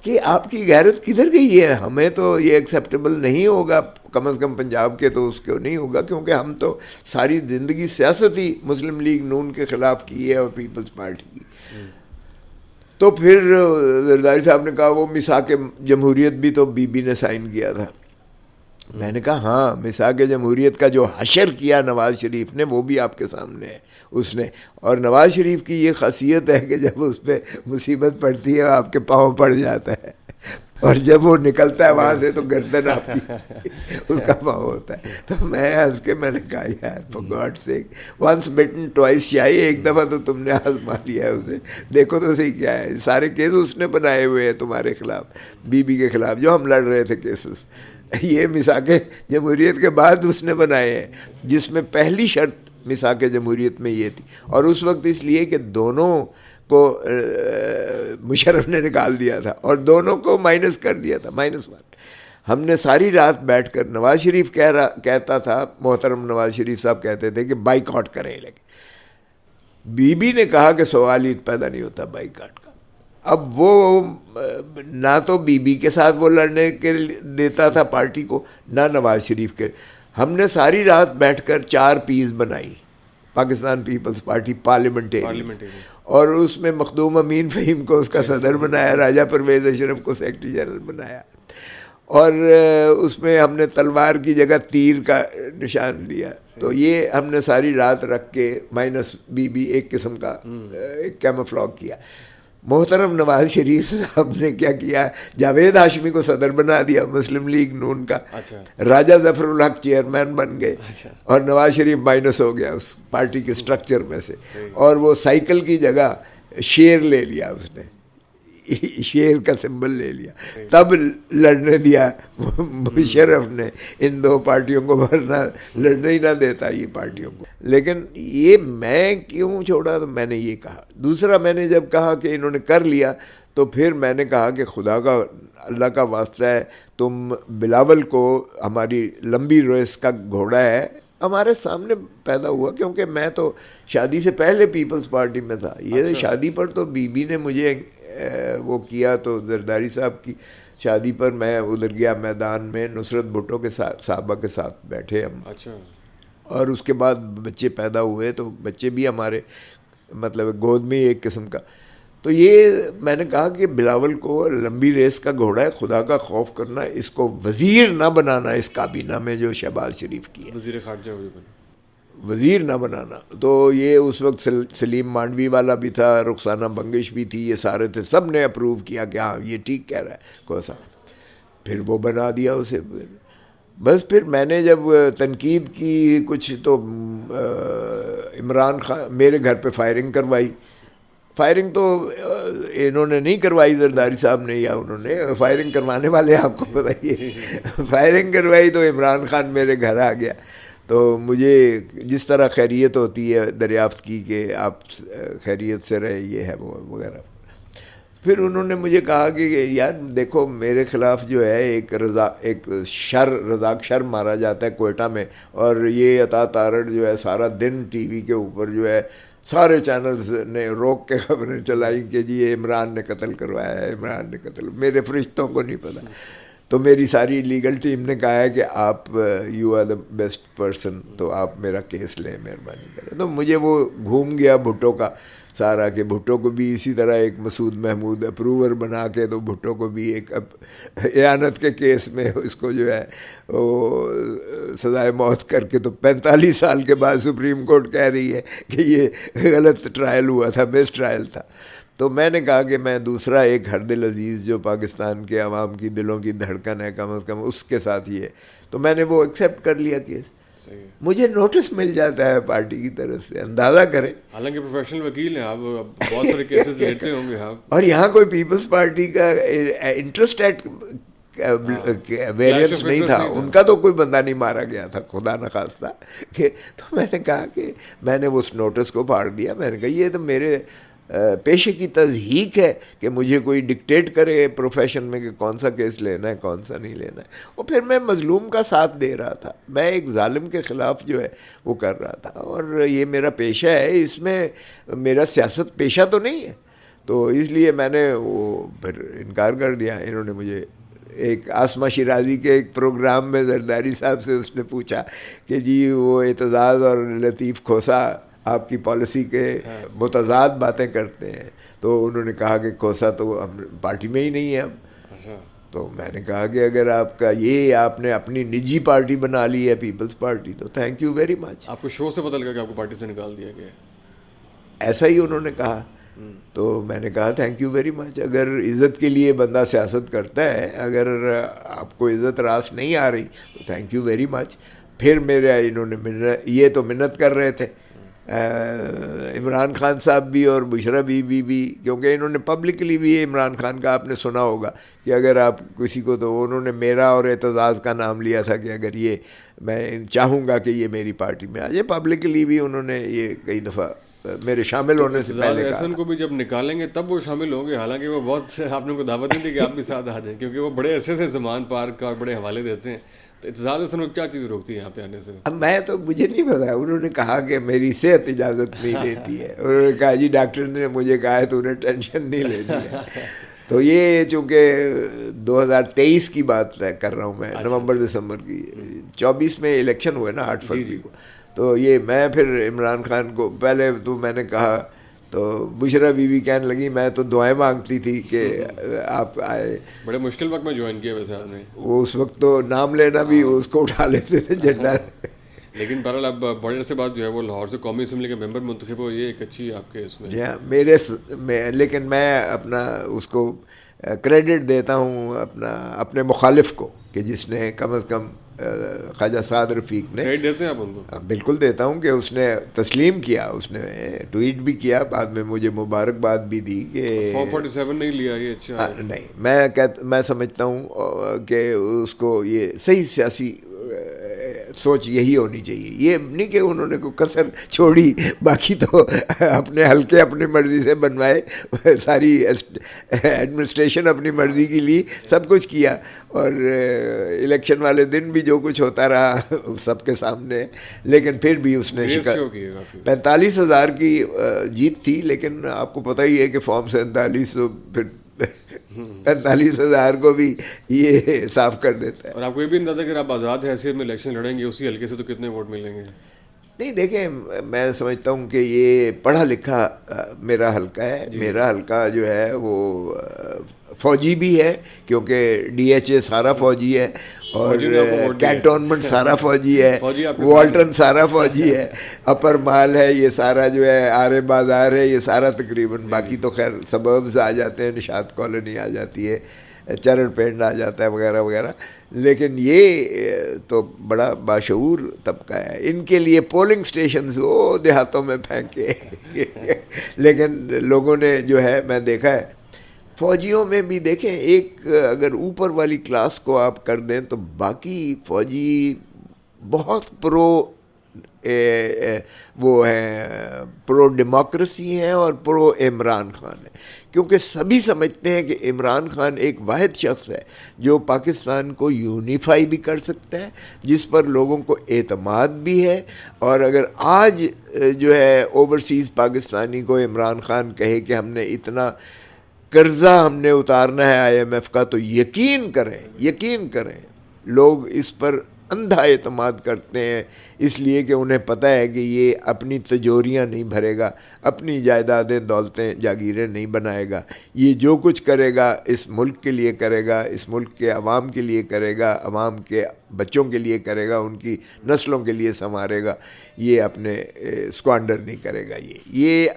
کہ آپ کی غیرت کدھر گئی ہے؟ ہمیں تو یہ ایکسیپٹیبل نہیں ہوگا, کم از کم پنجاب کے تو اس کو نہیں ہوگا, کیونکہ ہم تو ساری زندگی سیاست ہی مسلم لیگ نون کے خلاف کی ہے اور پیپلز پارٹی کی. تو پھر زرداری صاحب نے کہا وہ میثاق جمہوریت بھی تو بی بی نے سائن کیا تھا. میں نے کہا ہاں, میثاق جمہوریت کا جو حشر کیا نواز شریف نے وہ بھی آپ کے سامنے ہے اس نے. اور نواز شریف کی یہ خاصیت ہے کہ جب اس پہ مصیبت پڑتی ہے آپ کے پاؤں پڑ جاتا ہے, اور جب وہ نکلتا ہے وہاں سے تو گردن آپ کی اس کا پاؤں ہوتا ہے. تو میں ہنس کے میں نے کہا یار for God sake once bitten twice shy, ایک دفعہ تو تم نے آزما لیا ہے اسے, دیکھو تو صحیح کیا ہے. سارے کیس اس نے بنائے ہوئے ہیں تمہارے خلاف, بی بی کے خلاف جو ہم لڑ رہے تھے کیسز, یہ میثاق جمہوریت کے بعد اس نے بنائے ہیں, جس میں پہلی شرط میثاق جمہوریت میں یہ تھی. اور اس وقت اس لیے کہ دونوں کو مشرف نے نکال دیا تھا اور دونوں کو مائنس کر دیا تھا, -1. ہم نے ساری رات بیٹھ کر, نواز شریف کہتا تھا, محترم نواز شریف صاحب کہتے تھے کہ بائی کاٹ کریں, لیکن بی بی نے کہا کہ سوال ہی پیدا نہیں ہوتا بائی کاٹ کا. اب وہ نہ تو بی بی کے ساتھ وہ لڑنے کے دیتا تھا پارٹی کو, نہ نواز شریف کے. ہم نے ساری رات بیٹھ کر 4 پیس بنائی, پاکستان پیپلز پارٹی پارلیمنٹری, اور اس میں مخدوم امین فہیم کو اس کا صدر بنایا, راجہ پرویز اشرف کو سیکرٹری جنرل بنایا, اور اس میں ہم نے تلوار کی جگہ تیر کا نشان لیا. تو یہ ہم نے ساری رات رکھ کے مائنس بی بی ایک قسم کا ایک کیموفلاگ کیا. محترم نواز شریف صاحب نے کیا کیا, جاوید ہاشمی کو صدر بنا دیا مسلم لیگ نون کا, راجہ ظفر الحق چیئرمین بن گئے, اور نواز شریف مائنس ہو گیا اس پارٹی کے سٹرکچر میں سے, اور وہ سائیکل کی جگہ شیر لے لیا, اس نے شیر کا سمبل لے لیا. تب لڑنے دیا مشرف نے ان 2 پارٹیوں کو, ورنہ لڑنے ہی نہ دیتا یہ پارٹیوں کو. لیکن یہ میں کیوں چھوڑا, تو میں نے یہ کہا. دوسرا میں نے جب کہا کہ انہوں نے کر لیا, تو پھر میں نے کہا کہ خدا کا اللہ کا واسطہ ہے, تم بلاول کو, ہماری لمبی ریس کا گھوڑا ہے, ہمارے سامنے پیدا ہوا, کیونکہ میں تو شادی سے پہلے پیپلز پارٹی میں تھا. یہ شادی پر تو بی بی نے مجھے وہ کیا, تو زرداری صاحب کی شادی پر میں ادھر گیا میدان میں, نصرت بھٹو کے ساتھ, صحابہ کے ساتھ بیٹھے ہم. اور اس کے بعد بچے پیدا ہوئے, تو بچے بھی ہمارے مطلب گود میں ایک قسم کا. تو یہ میں نے کہا کہ بلاول کو لمبی ریس کا گھوڑا ہے, خدا کا خوف کرنا, اس کو وزیر نہ بنانا اس کابینہ میں جو شہباز شریف کی ہے,
وزیر خارجہ
وزیر نہ بنانا. تو یہ اس وقت سلیم مانڈوی والا بھی تھا, رخسانہ بنگش بھی تھی, یہ سارے تھے, سب نے اپروو کیا کہ ہاں یہ ٹھیک کہہ رہا ہے کوسا. پھر وہ بنا دیا اسے. بس پھر میں نے جب تنقید کی کچھ, تو عمران خان میرے گھر پہ فائرنگ کروائی. فائرنگ تو انہوں نے نہیں کروائی, زرداری صاحب نے, یا انہوں نے فائرنگ کروانے والے آپ کو پتہ ہی ہے. فائرنگ کروائی تو عمران خان میرے گھر آ گیا. تو مجھے جس طرح خیریت ہوتی ہے دریافت کی کہ آپ خیریت سے رہے, یہ ہے وہ وغیرہ. پھر انہوں نے مجھے کہا کہ یار دیکھو میرے خلاف جو ہے ایک رزاق شر مارا جاتا ہے کوئٹہ میں, اور یہ عطا تارڑ جو ہے سارا دن ٹی وی کے اوپر جو ہے سارے چینلز نے روک کے خبریں چلائیں کہ جی یہ عمران نے قتل کروایا ہے, عمران نے قتل. میرے فرشتوں کو نہیں پتہ. تو میری ساری لیگل ٹیم نے کہا ہے کہ آپ you are the best person, تو آپ میرا کیس لیں مہربانی کریں. تو مجھے وہ گھوم گیا بھٹو کا, سارا کہ بھٹو کو بھی اسی طرح ایک مسعود محمود اپروور بنا کے تو بھٹو کو بھی ایک اعانت کے کیس میں اس کو جو ہے وہ سزائے موت کر کے تو 45 سال کے بعد سپریم کورٹ کہہ رہی ہے کہ یہ غلط ٹرائل ہوا تھا، مس ٹرائل تھا. تو میں نے کہا کہ میں دوسرا ایک ہر دل عزیز جو پاکستان کے عوام کی دلوں کی دھڑکن ہے کم از کم اس کے ساتھ ہی ہے، تو میں نے وہ ایکسیپٹ کر لیا کیس. مجھے نوٹس مل جاتا ہے پارٹی کی طرف سے، اندازہ کریں.
حالانکہ پروفیشنل وکیل ہیں آپ، بہت سارے کیسز لیتے ہوں گے آپ.
اور یہاں کوئی پیپلز پارٹی کا انٹرسٹ ایٹ ویریئنس نہیں تھا، ان کا تو کوئی بندہ نہیں مارا گیا تھا خدا نخواستہ کہ. تو میں نے کہا کہ میں نے اس نوٹس کو پھاڑ دیا. میں نے کہا یہ تو میرے پیشے کی تضحیق ہے کہ مجھے کوئی ڈکٹیٹ کرے پروفیشن میں کہ کون سا کیس لینا ہے کون سا نہیں لینا ہے. اور پھر میں مظلوم کا ساتھ دے رہا تھا، میں ایک ظالم کے خلاف جو ہے وہ کر رہا تھا. اور یہ میرا پیشہ ہے، اس میں میرا سیاست پیشہ تو نہیں ہے. تو اس لیے میں نے وہ پھر انکار کر دیا. انہوں نے مجھے ایک آسمہ شیرازی کے ایک پروگرام میں زرداری صاحب سے اس نے پوچھا کہ جی وہ اعتزاز اور لطیف کھوسا آپ کی پالیسی کے متضاد باتیں کرتے ہیں. تو انہوں نے کہا کہ کھوسا تو ہم پارٹی میں ہی نہیں ہے اب. تو میں نے کہا کہ اگر آپ کا یہ آپ نے اپنی نجی پارٹی بنا لی ہے پیپلز پارٹی تو تھینک یو ویری مچ.
آپ کو شو سے پتہ لگا کہ آپ کو پارٹی سے نکال دیا گیا؟
ایسا ہی انہوں نے کہا. تو میں نے کہا تھینک یو ویری مچ. اگر عزت کے لیے بندہ سیاست کرتا ہے، اگر آپ کو عزت راس نہیں آ رہی تو تھینک یو ویری مچ. پھر میرے انہوں نے یہ تو منت کر رہے تھے عمران خان صاحب بھی اور بشرا بی بھی، کیونکہ انہوں نے پبلکلی بھی عمران خان کا آپ نے سنا ہوگا کہ اگر آپ کسی کو، تو انہوں نے میرا اور اعتزاز کا نام لیا تھا کہ اگر یہ میں چاہوں گا کہ یہ میری پارٹی میں آ جائے. پبلکلی بھی انہوں نے یہ کئی دفعہ میرے شامل ہونے سے پہلے کہا.
احسن کو بھی جب نکالیں گے تب وہ شامل ہوں گے، حالانکہ وہ بہت آپ نے کو دعوت نہیں دی کہ آپ بھی ساتھ آ جائیں، کیونکہ وہ بڑے عرصے سے زمان پارک کا اور بڑے حوالے دیتے ہیں. تو اعتزاز احسن کو کیا چیز روکتی ہے یہاں پہ آنے سے؟
اب میں تو مجھے نہیں پتا. انہوں نے کہا کہ میری صحت اجازت نہیں دیتی ہے. انہوں نے کہا جی ڈاکٹر نے مجھے کہا ہے تو انہیں ٹینشن نہیں لینی ہے. تو یہ چونکہ 2023 کی بات کر رہا ہوں میں، نومبر دسمبر کی، 24 میں الیکشن ہوئے نا 8 فروری کو. تو یہ میں پھر عمران خان کو پہلے تو میں نے کہا، تو بشرا بی کہنے لگی میں تو دعائیں مانگتی تھی کہ آپ آئے.
بڑے مشکل وقت میں جوائن کیا ویسے آپ نے.
وہ اس وقت تو نام لینا بھی اس کو اٹھا لیتے تھے جھنڈا.
لیکن بہرحال اب بڑے عرصے بعد جو ہے وہ لاہور سے قومی اسمبلی کے ممبر منتخب ہو، یہ ایک اچھی آپ کے اس میں.
جی ہاں لیکن میں اپنا اس کو کریڈٹ دیتا ہوں اپنے مخالف کو کہ جس نے کم از کم خواجہ سعد رفیق نے.
دیتے ہیں آپ ان کو؟
بالکل دیتا ہوں کہ اس نے تسلیم کیا، اس نے ٹویٹ بھی کیا، بعد میں مجھے مبارکباد بھی دی کہ
447 نہیں لیا. یہ اچھا
نہیں، میں سمجھتا ہوں کہ اس کو یہ صحیح سیاسی سوچ یہی ہونی چاہیے. یہ نہیں کہ انہوں نے کوئی کسر چھوڑی، باقی تو اپنے حلقے اپنی مرضی سے بنوائے، ساری ایڈمنسٹریشن اپنی مرضی کی لی، سب کچھ کیا. اور الیکشن والے دن بھی جو کچھ ہوتا رہا سب کے سامنے. لیکن پھر بھی اس نے 45,000 کی جیت تھی. لیکن آپ کو پتہ ہی ہے کہ فارم 47 تو پھر 45,000 کو بھی یہ صاف کر دیتا ہے.
اور آپ کو یہ بھی اندازہ کہ آپ آزاد حیثیت میں الیکشن لڑیں گے اسی حلقے سے تو کتنے ووٹ ملیں گے؟
نہیں دیکھیں، میں سمجھتا ہوں کہ یہ پڑھا لکھا میرا حلقہ ہے. میرا حلقہ جو ہے وہ فوجی بھی ہے کیونکہ ڈی ایچ اے سارا فوجی ہے، اور کینٹونمنٹ سارا فوجی ہے، والٹن سارا فوجی ہے، اپر مال ہے، یہ سارا جو ہے آرے بازار ہے، یہ سارا تقریباً. باقی تو خیر سبربز آ جاتے ہیں، نشاط کالونی آ جاتی ہے، چرڑ پینڈ آ جاتا ہے وغیرہ وغیرہ. لیکن یہ تو بڑا باشعور طبقہ ہے. ان کے لیے پولنگ سٹیشنز وہ دیہاتوں میں پھینکے. لیکن لوگوں نے جو ہے میں دیکھا ہے فوجیوں میں بھی، دیکھیں ایک اگر اوپر والی کلاس کو آپ کر دیں تو باقی فوجی بہت وہ ہیں، پرو ڈیموکریسی ہیں اور پرو عمران خان ہیں. کیونکہ سبھی سمجھتے ہیں کہ عمران خان ایک واحد شخص ہے جو پاکستان کو یونیفائی بھی کر سکتا ہے، جس پر لوگوں کو اعتماد بھی ہے. اور اگر آج جو ہے اوورسیز پاکستانی کو عمران خان کہے کہ ہم نے اتنا قرضہ ہم نے اتارنا ہے IMF کا، تو یقین کریں لوگ اس پر اندھا اعتماد کرتے ہیں، اس لیے کہ انہیں پتہ ہے کہ یہ اپنی تجوریاں نہیں بھرے گا، اپنی جائیدادیں دولتیں جاگیریں نہیں بنائے گا، یہ جو کچھ کرے گا اس ملک کے لیے کرے گا، اس ملک کے عوام کے لیے کرے گا، عوام کے بچوں کے لیے کرے گا، ان کی نسلوں کے لیے سنوارے گا، یہ اپنے اسکوانڈر نہیں کرے گا۔ یہ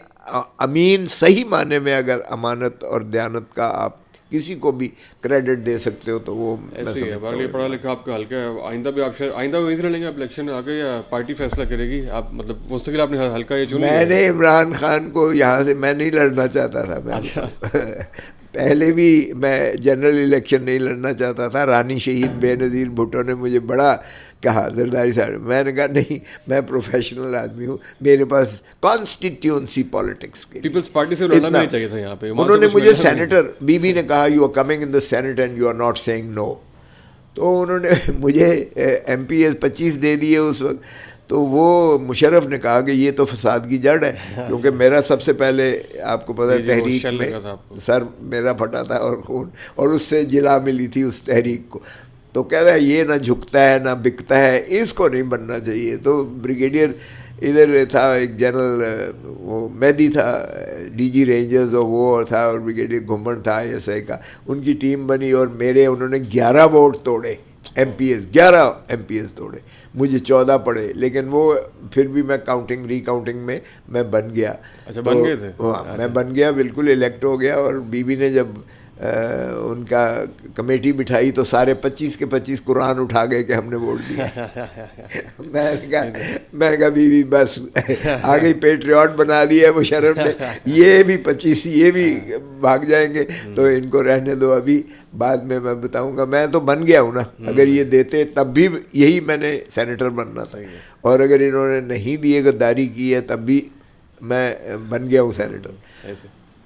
امین صحیح معنی میں اگر امانت اور دیانت کا آپ کسی کو بھی کریڈٹ دے سکتے ہو تو وہ میں
ایسے ہی ہے۔
سمجھتا
باقی
ہوں
پڑھا لکھا آپ کا ہلکا ہے، آئندہ بھی آپ آئندہ وہیں سے لیں گے آپ الیکشن آگے، یا پارٹی فیصلہ کرے گی؟ آپ مطلب مستقل آپ نے ہلکا یہ چنا؟
میں نے عمران خان کو یہاں سے میں نہیں لڑنا چاہتا تھا، میں پہلے بھی میں جنرل الیکشن نہیں لڑنا چاہتا تھا۔ رانی شہید بے نظیر بھٹو نے مجھے بڑا کہا، زرداری صاحب، میں نے کہا نہیں، میں پروفیشنل آدمی ہوں، میرے پاس کانسٹیٹیونسی پالیٹکس کے
پیپلز پارٹی سے لڑنا نہیں چاہیے تھا یہاں پہ۔
انہوں نے مجھے سینیٹر، بی بی نے کہا you are coming in the senate and you are not saying no, تو انہوں نے مجھے ایم پی ایس 25 دے دیے اس وقت۔ تو وہ مشرف نے کہا کہ یہ تو فساد کی جڑ ہے، کیونکہ میرا سب سے پہلے آپ کو پتہ ہے تحریک میں سر میرا پھٹا تھا اور خون، اور اس سے جلا ملی تھی اس تحریک کو۔ تو کہتا ہے یہ نہ جھکتا ہے نہ بکتا ہے، اس کو نہیں بننا چاہیے۔ تو بریگیڈیئر ادھر تھا ایک جنرل، وہ مہدی تھا ڈی جی رینجرز، اور وہ تھا، اور بریگیڈیئر گھمن تھا ایس آئی کا، ان کی ٹیم بنی، اور میرے انہوں نے 11 ووٹ توڑے، M P S 11 M P S توڑے، مجھے 14 پڑے، لیکن وہ پھر بھی میں کاؤنٹنگ ری کاؤنٹنگ میں میں بن گیا۔
اچھا بن گئے تھے؟
ہاں میں بن گیا، بالکل الیکٹ ہو گیا۔ اور بی بی نے جب ان کا کمیٹی بٹھائی تو سارے 25 کے 25 قرآن اٹھا گئے کہ ہم نے ووٹ دیا۔ میں نے کہا بی بی بس آگے پیٹریوٹ بنا دیا ہے مشرف نے، یہ بھی 25 یہ بھی بھاگ جائیں گے، تو ان کو رہنے دو، ابھی بعد میں بتاؤں گا۔ میں تو بن گیا ہوں نا، اگر یہ دیتے تب بھی یہی میں نے سینیٹر بننا تھا، اور اگر انہوں نے نہیں دیے، غداری کی ہے، تب بھی میں بن گیا ہوں سینیٹر۔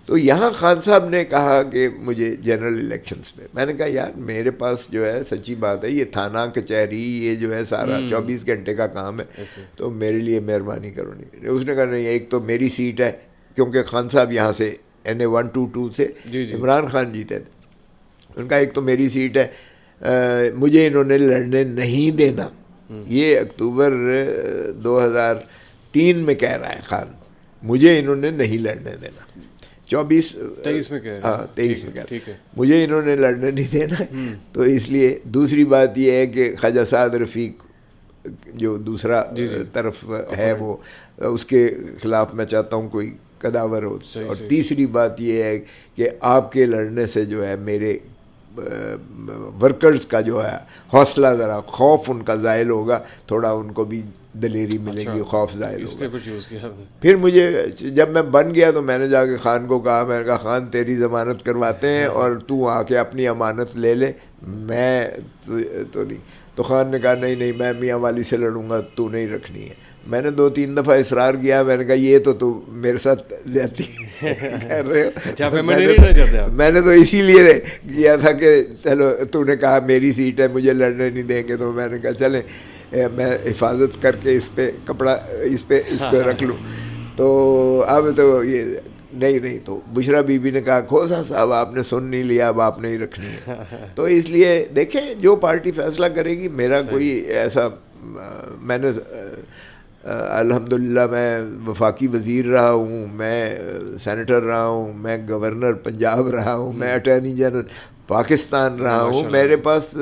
تو یہاں خان صاحب نے کہا کہ مجھے جنرل الیکشنز میں نے کہا یار میرے پاس جو ہے سچی بات ہے، یہ تھانہ کچہری یہ جو ہے سارا 24 گھنٹے کا کام ہے، تو میرے لیے مہربانی کرو نہیں۔ اس نے کہا نہیں، ایک تو میری سیٹ ہے، کیونکہ خان صاحب یہاں سے NA 122 سے عمران خان جیتے تھے، ان کا ایک تو میری سیٹ ہے، مجھے انہوں نے لڑنے نہیں دینا۔ یہ اکتوبر 2003 میں کہہ رہا ہے خان، مجھے انہوں نے نہیں لڑنے دینا۔ 23 میں کہہ رہا، مجھے انہوں نے لڑنے نہیں دینا۔ تو اس لیے دوسری بات یہ ہے کہ خواجہ سعد رفیق جو دوسرا طرف ہے، وہ اس کے خلاف میں چاہتا ہوں کوئی قداور ہو۔ اور تیسری بات یہ ہے کہ آپ کے لڑنے سے جو ہے میرے ورکرز کا جو ہے حوصلہ، ذرا خوف ان کا زائل ہوگا، تھوڑا ان کو بھی دلیری ملے گی، خوف ظاہر ہوگا۔ پھر مجھے جب میں بن گیا تو میں نے جا کے خان کو کہا، میں نے کہا خان تیری ضمانت کرواتے ہیں اور تو آ کے اپنی امانت لے لے، میں تو نہیں۔ تو خان نے کہا نہیں نہیں، میں میاں والی سے لڑوں گا، تو نہیں رکھنی ہے۔ میں نے 2-3 دفعہ اصرار کیا، میں نے کہا یہ تو میرے ساتھ زیادتی کر رہے ہو۔ میں نے تو اسی لیے کیا تھا کہ چلو تو نے کہا میری سیٹ ہے، مجھے لڑنے نہیں دیں گے، تو میں نے کہا چلیں میں حفاظت کر کے اس پہ کپڑا اس کو رکھ لوں۔ تو اب تو یہ نہیں تو بشرا بی بی نے کہا کھوسا صاحب آپ نے سن نہیں لیا، اب آپ نہیں رکھنی ہے۔ تو اس لیے دیکھیں جو پارٹی فیصلہ کرے گی، میرا کوئی ایسا، میں نے الحمدللہ میں وفاقی وزیر رہا ہوں، میں سینیٹر رہا ہوں، میں گورنر پنجاب رہا ہوں، میں اٹارنی جنرل پاکستان رہا ہوں، میرے پاس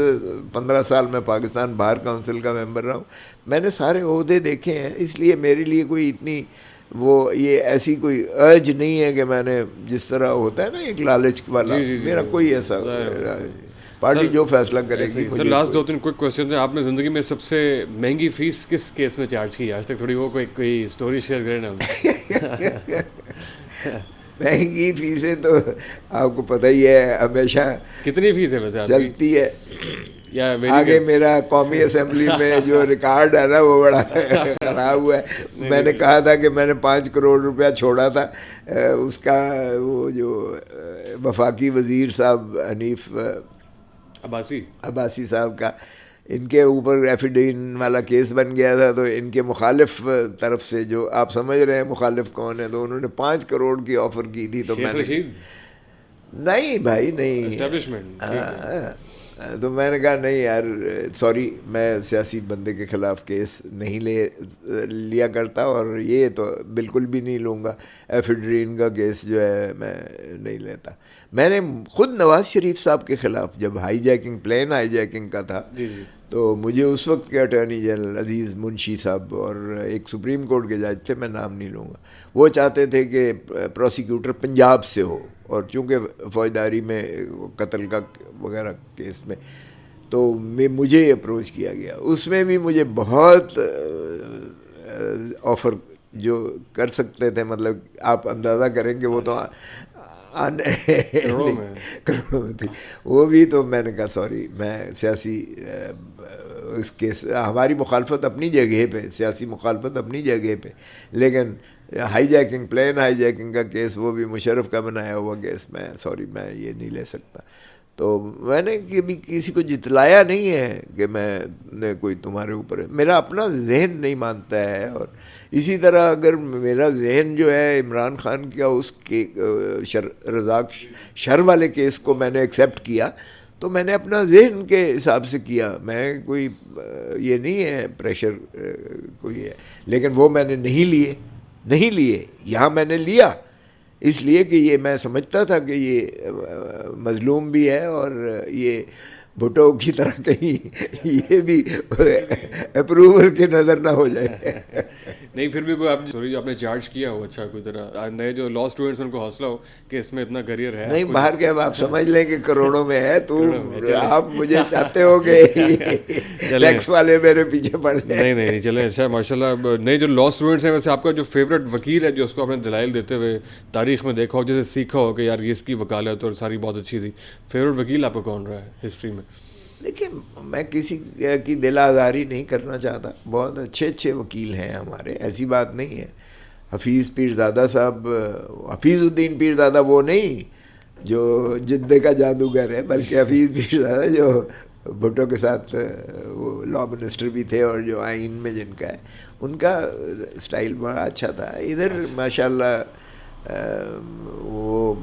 15 سال میں پاکستان بار کونسل کا ممبر رہا ہوں، میں نے سارے عہدے دیکھے ہیں۔ اس لیے میرے لیے کوئی اتنی وہ یہ ایسی کوئی ارج نہیں ہے کہ میں نے جس طرح ہوتا ہے نا ایک لالچ والا، میرا کوئی ایسا، پارٹی جو فیصلہ کرے گی۔
سر لاسٹ 2-3 کوئک کوشچن ہیں۔ آپ نے زندگی میں سب سے مہنگی فیس کس کیس میں چارج کی آج تک؟ تھوڑی وہ کوئی اسٹوری شیئر کریں نا۔
مہنگی فیسیں تو آپ کو پتہ ہی ہے، ہمیشہ
کتنی فیس ہے ویسے
چلتی ہے۔ آگے میرا قومی اسمبلی میں جو ریکارڈ ہے نا وہ بڑا خراب ہوا ہے۔ میں نے کہا تھا کہ میں نے 5 کروڑ روپیہ چھوڑا تھا، اس کا وہ جو وفاقی وزیر صاحب حنیف عباسی صاحب کا، ان کے اوپر ایفیڈین والا کیس بن گیا تھا، تو ان کے مخالف طرف سے، جو آپ سمجھ رہے ہیں مخالف کون ہے، تو انہوں نے 5 کروڑ کی آفر کی تھی۔ تو میں نے نہیں بھائی نہیں، تو میں نے کہا نہیں یار سوری، میں سیاسی بندے کے خلاف کیس نہیں لیا کرتا، اور یہ تو بالکل بھی نہیں لوں گا، ایفیڈرین کا کیس جو ہے میں نہیں لیتا. میں نے خود نواز شریف صاحب کے خلاف جب hijacking, plane hijacking کا تھا، تو مجھے اس وقت کے اٹارنی جنرل عزیز منشی صاحب اور ایک سپریم کورٹ کے جج تھے، میں نام نہیں لوں گا، وہ چاہتے تھے کہ پروسیکیوٹر پنجاب سے ہو، اور چونکہ فوجداری میں قتل کا وغیرہ کیس میں، تو مجھے اپروچ کیا گیا. اس میں بھی مجھے بہت آفر جو کر سکتے تھے، مطلب آپ اندازہ کریں کہ وہ تو کروڑوں میں تھی، وہ بھی. تو میں نے کہا سوری، میں سیاسی اس کیس، ہماری مخالفت اپنی جگہ پہ، سیاسی مخالفت اپنی جگہ پہ، لیکن hijacking, plane hijacking case کیس، وہ بھی مشرف کا بنایا ہوا کیس، میں سوری میں یہ نہیں لے سکتا. تو میں نے کبھی کسی کو جتلایا نہیں ہے کہ میں نے کوئی تمہارے اوپر ہے، میرا اپنا ذہن نہیں مانتا ہے. اور اسی طرح اگر میرا ذہن جو ہے عمران خان کا اس کے رزاق شر والے کیس کو میں نے ایکسیپٹ کیا، تو میں نے اپنا ذہن کے حساب سے کیا، میں کوئی یہ نہیں ہے پریشر کوئی ہے. لیکن وہ میں نے نہیں لیے. یہاں میں نے لیا اس لیے کہ یہ میں سمجھتا تھا کہ یہ مظلوم بھی ہے، اور یہ بھٹو کی طرح کہیں یہ بھی اپروور کے نظر نہ ہو جائے.
نہیں پھر بھی کوئی آپ جو آپ نے چارج کیا ہو اچھا کوئی طرح نئے جو لا اسٹوڈنٹس ان کو حوصلہ ہو کہ اس میں اتنا کریئر ہے.
نہیں باہر کے اب آپ سمجھ لیں کہ کروڑوں میں ہے، تو آپ مجھے چاہتے ہو کہ ٹیکس والے میرے پیچھے پڑ جائیں.
نہیں چلیں اچھا ماشاء اللہ. نئے جو لا اسٹوڈنٹس ہیں، ویسے آپ کا جو فیوریٹ وکیل ہے جو اس کو آپ نے دلائل دیتے ہوئے تاریخ میں دیکھا ہو، جیسے سیکھا ہو کہ یار یہ اس کی وکالت اور ساری بہت اچھی تھی، فیوریٹ وکیل آپ کا کون رہا ہے ہسٹری میں؟
دیکھیں میں کسی کی دل آزاری نہیں کرنا چاہتا، بہت اچھے وکیل ہیں ہمارے، ایسی بات نہیں ہے. حفیظ پیرزادہ صاحب، حفیظ الدین پیرزادہ وہ نہیں جو جدے کا جادوگر ہے، بلکہ حفیظ پیرزادہ جو بھٹو کے ساتھ وہ لا منسٹر بھی تھے، اور جو آئین میں جن کا ہے، ان کا سٹائل بڑا اچھا تھا. ادھر ماشاءاللہ وہ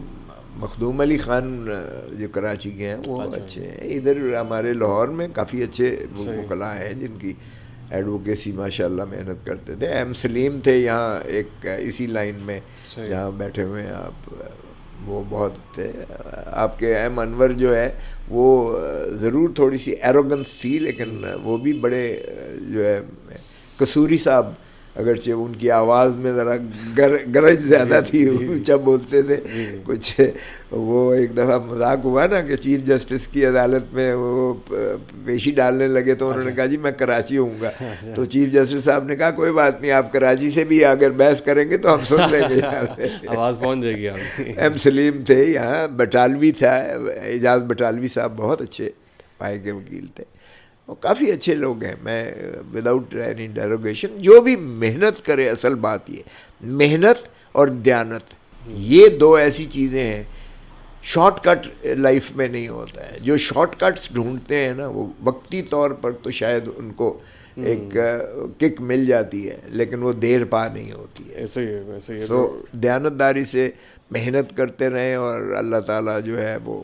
مخدوم علی خان جو کراچی کے ہیں وہ اچھے ہیں. ادھر ہمارے لاہور میں کافی اچھے وکلاء ہیں جن کی ایڈوکیسی ماشاءاللہ محنت کرتے تھے. ایم سلیم تھے یہاں ایک اسی لائن میں جہاں بیٹھے ہوئے ہیں آپ، وہ بہت تھے. آپ کے ایم انور جو ہے وہ ضرور تھوڑی سی ایروگنس تھی، لیکن وہ بھی بڑے جو ہے. قصوری صاحب اگرچہ ان کی آواز میں ذرا گرج زیادہ تھی، اونچا بولتے تھے کچھ. وہ ایک دفعہ مذاق ہوا نا کہ چیف جسٹس کی عدالت میں وہ پیشی ڈالنے لگے، تو انہوں نے کہا جی میں کراچی ہوں گا. تو چیف جسٹس صاحب نے کہا کوئی بات نہیں، آپ کراچی سے بھی اگر بحث کریں گے تو ہم سن لیں گے،
آواز پہنچ جائے گی آپ.
ایم سلیم تھے یہاں. بٹالوی تھا، اعجاز بٹالوی صاحب بہت اچھے پائے کے وکیل تھے. وہ کافی اچھے لوگ ہیں. میں وداؤٹ اینی ڈیروگیشن جو بھی محنت کرے، اصل بات یہ محنت اور دیانت، یہ دو ایسی چیزیں ہیں. شارٹ کٹ لائف میں نہیں ہوتا ہے. جو شارٹ کٹس ڈھونڈتے ہیں نا، وہ وقتی طور پر تو شاید ان کو ایک کک مل جاتی ہے، لیکن وہ دیر پا نہیں ہوتی ہے.
ایسے ہی ہے.
تو دیانتداری سے محنت کرتے رہیں، اور اللہ تعالیٰ جو ہے وہ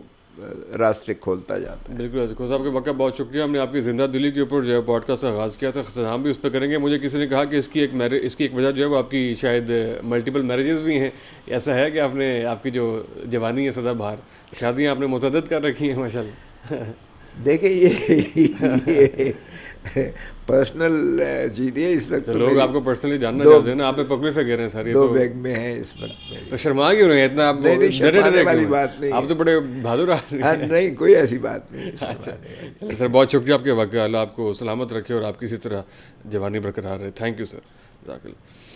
راستے کھولتا جاتا ہے.
بالکل. خود صاحب کے وقت بہت شکریہ. ہم نے آپ کی زندہ دلی کے اوپر جو ہے پوڈ کاسٹ کا آغاز کیا تھا، اختتام بھی اس پہ کریں گے. مجھے کسی نے کہا کہ اس کی ایک وجہ جو ہے وہ آپ کی شاید ملٹیپل میرجز بھی ہیں. ایسا ہے کہ آپ کی جو جوانی ہے سدا بہار، شادیاں آپ نے متعدد کر رکھی ہیں ماشاء اللہ.
دیکھیں یہ پرسنل چیز ہے. اس وقت
لوگ آپ کو پرسنلی جاننا چاہتے ہیں نا، آپ پہ پکڑے پھر رہے ہیں سارے.
2 بیگ میں ہیں اس وقت.
تو شرما کیوں رہے ہیں اتنا؟ آپ
شرمانے والی بات نہیں،
آپ تو بڑے بہادر آدمی ہیں.
نہیں کوئی ایسی بات نہیں.
سر بہت شکریہ آپ کے وقت. اللہ آپ کو سلامت رکھے اور آپ کی اسی طرح جوانی برقرار رہے. Thank you sir. جزاک اللہ.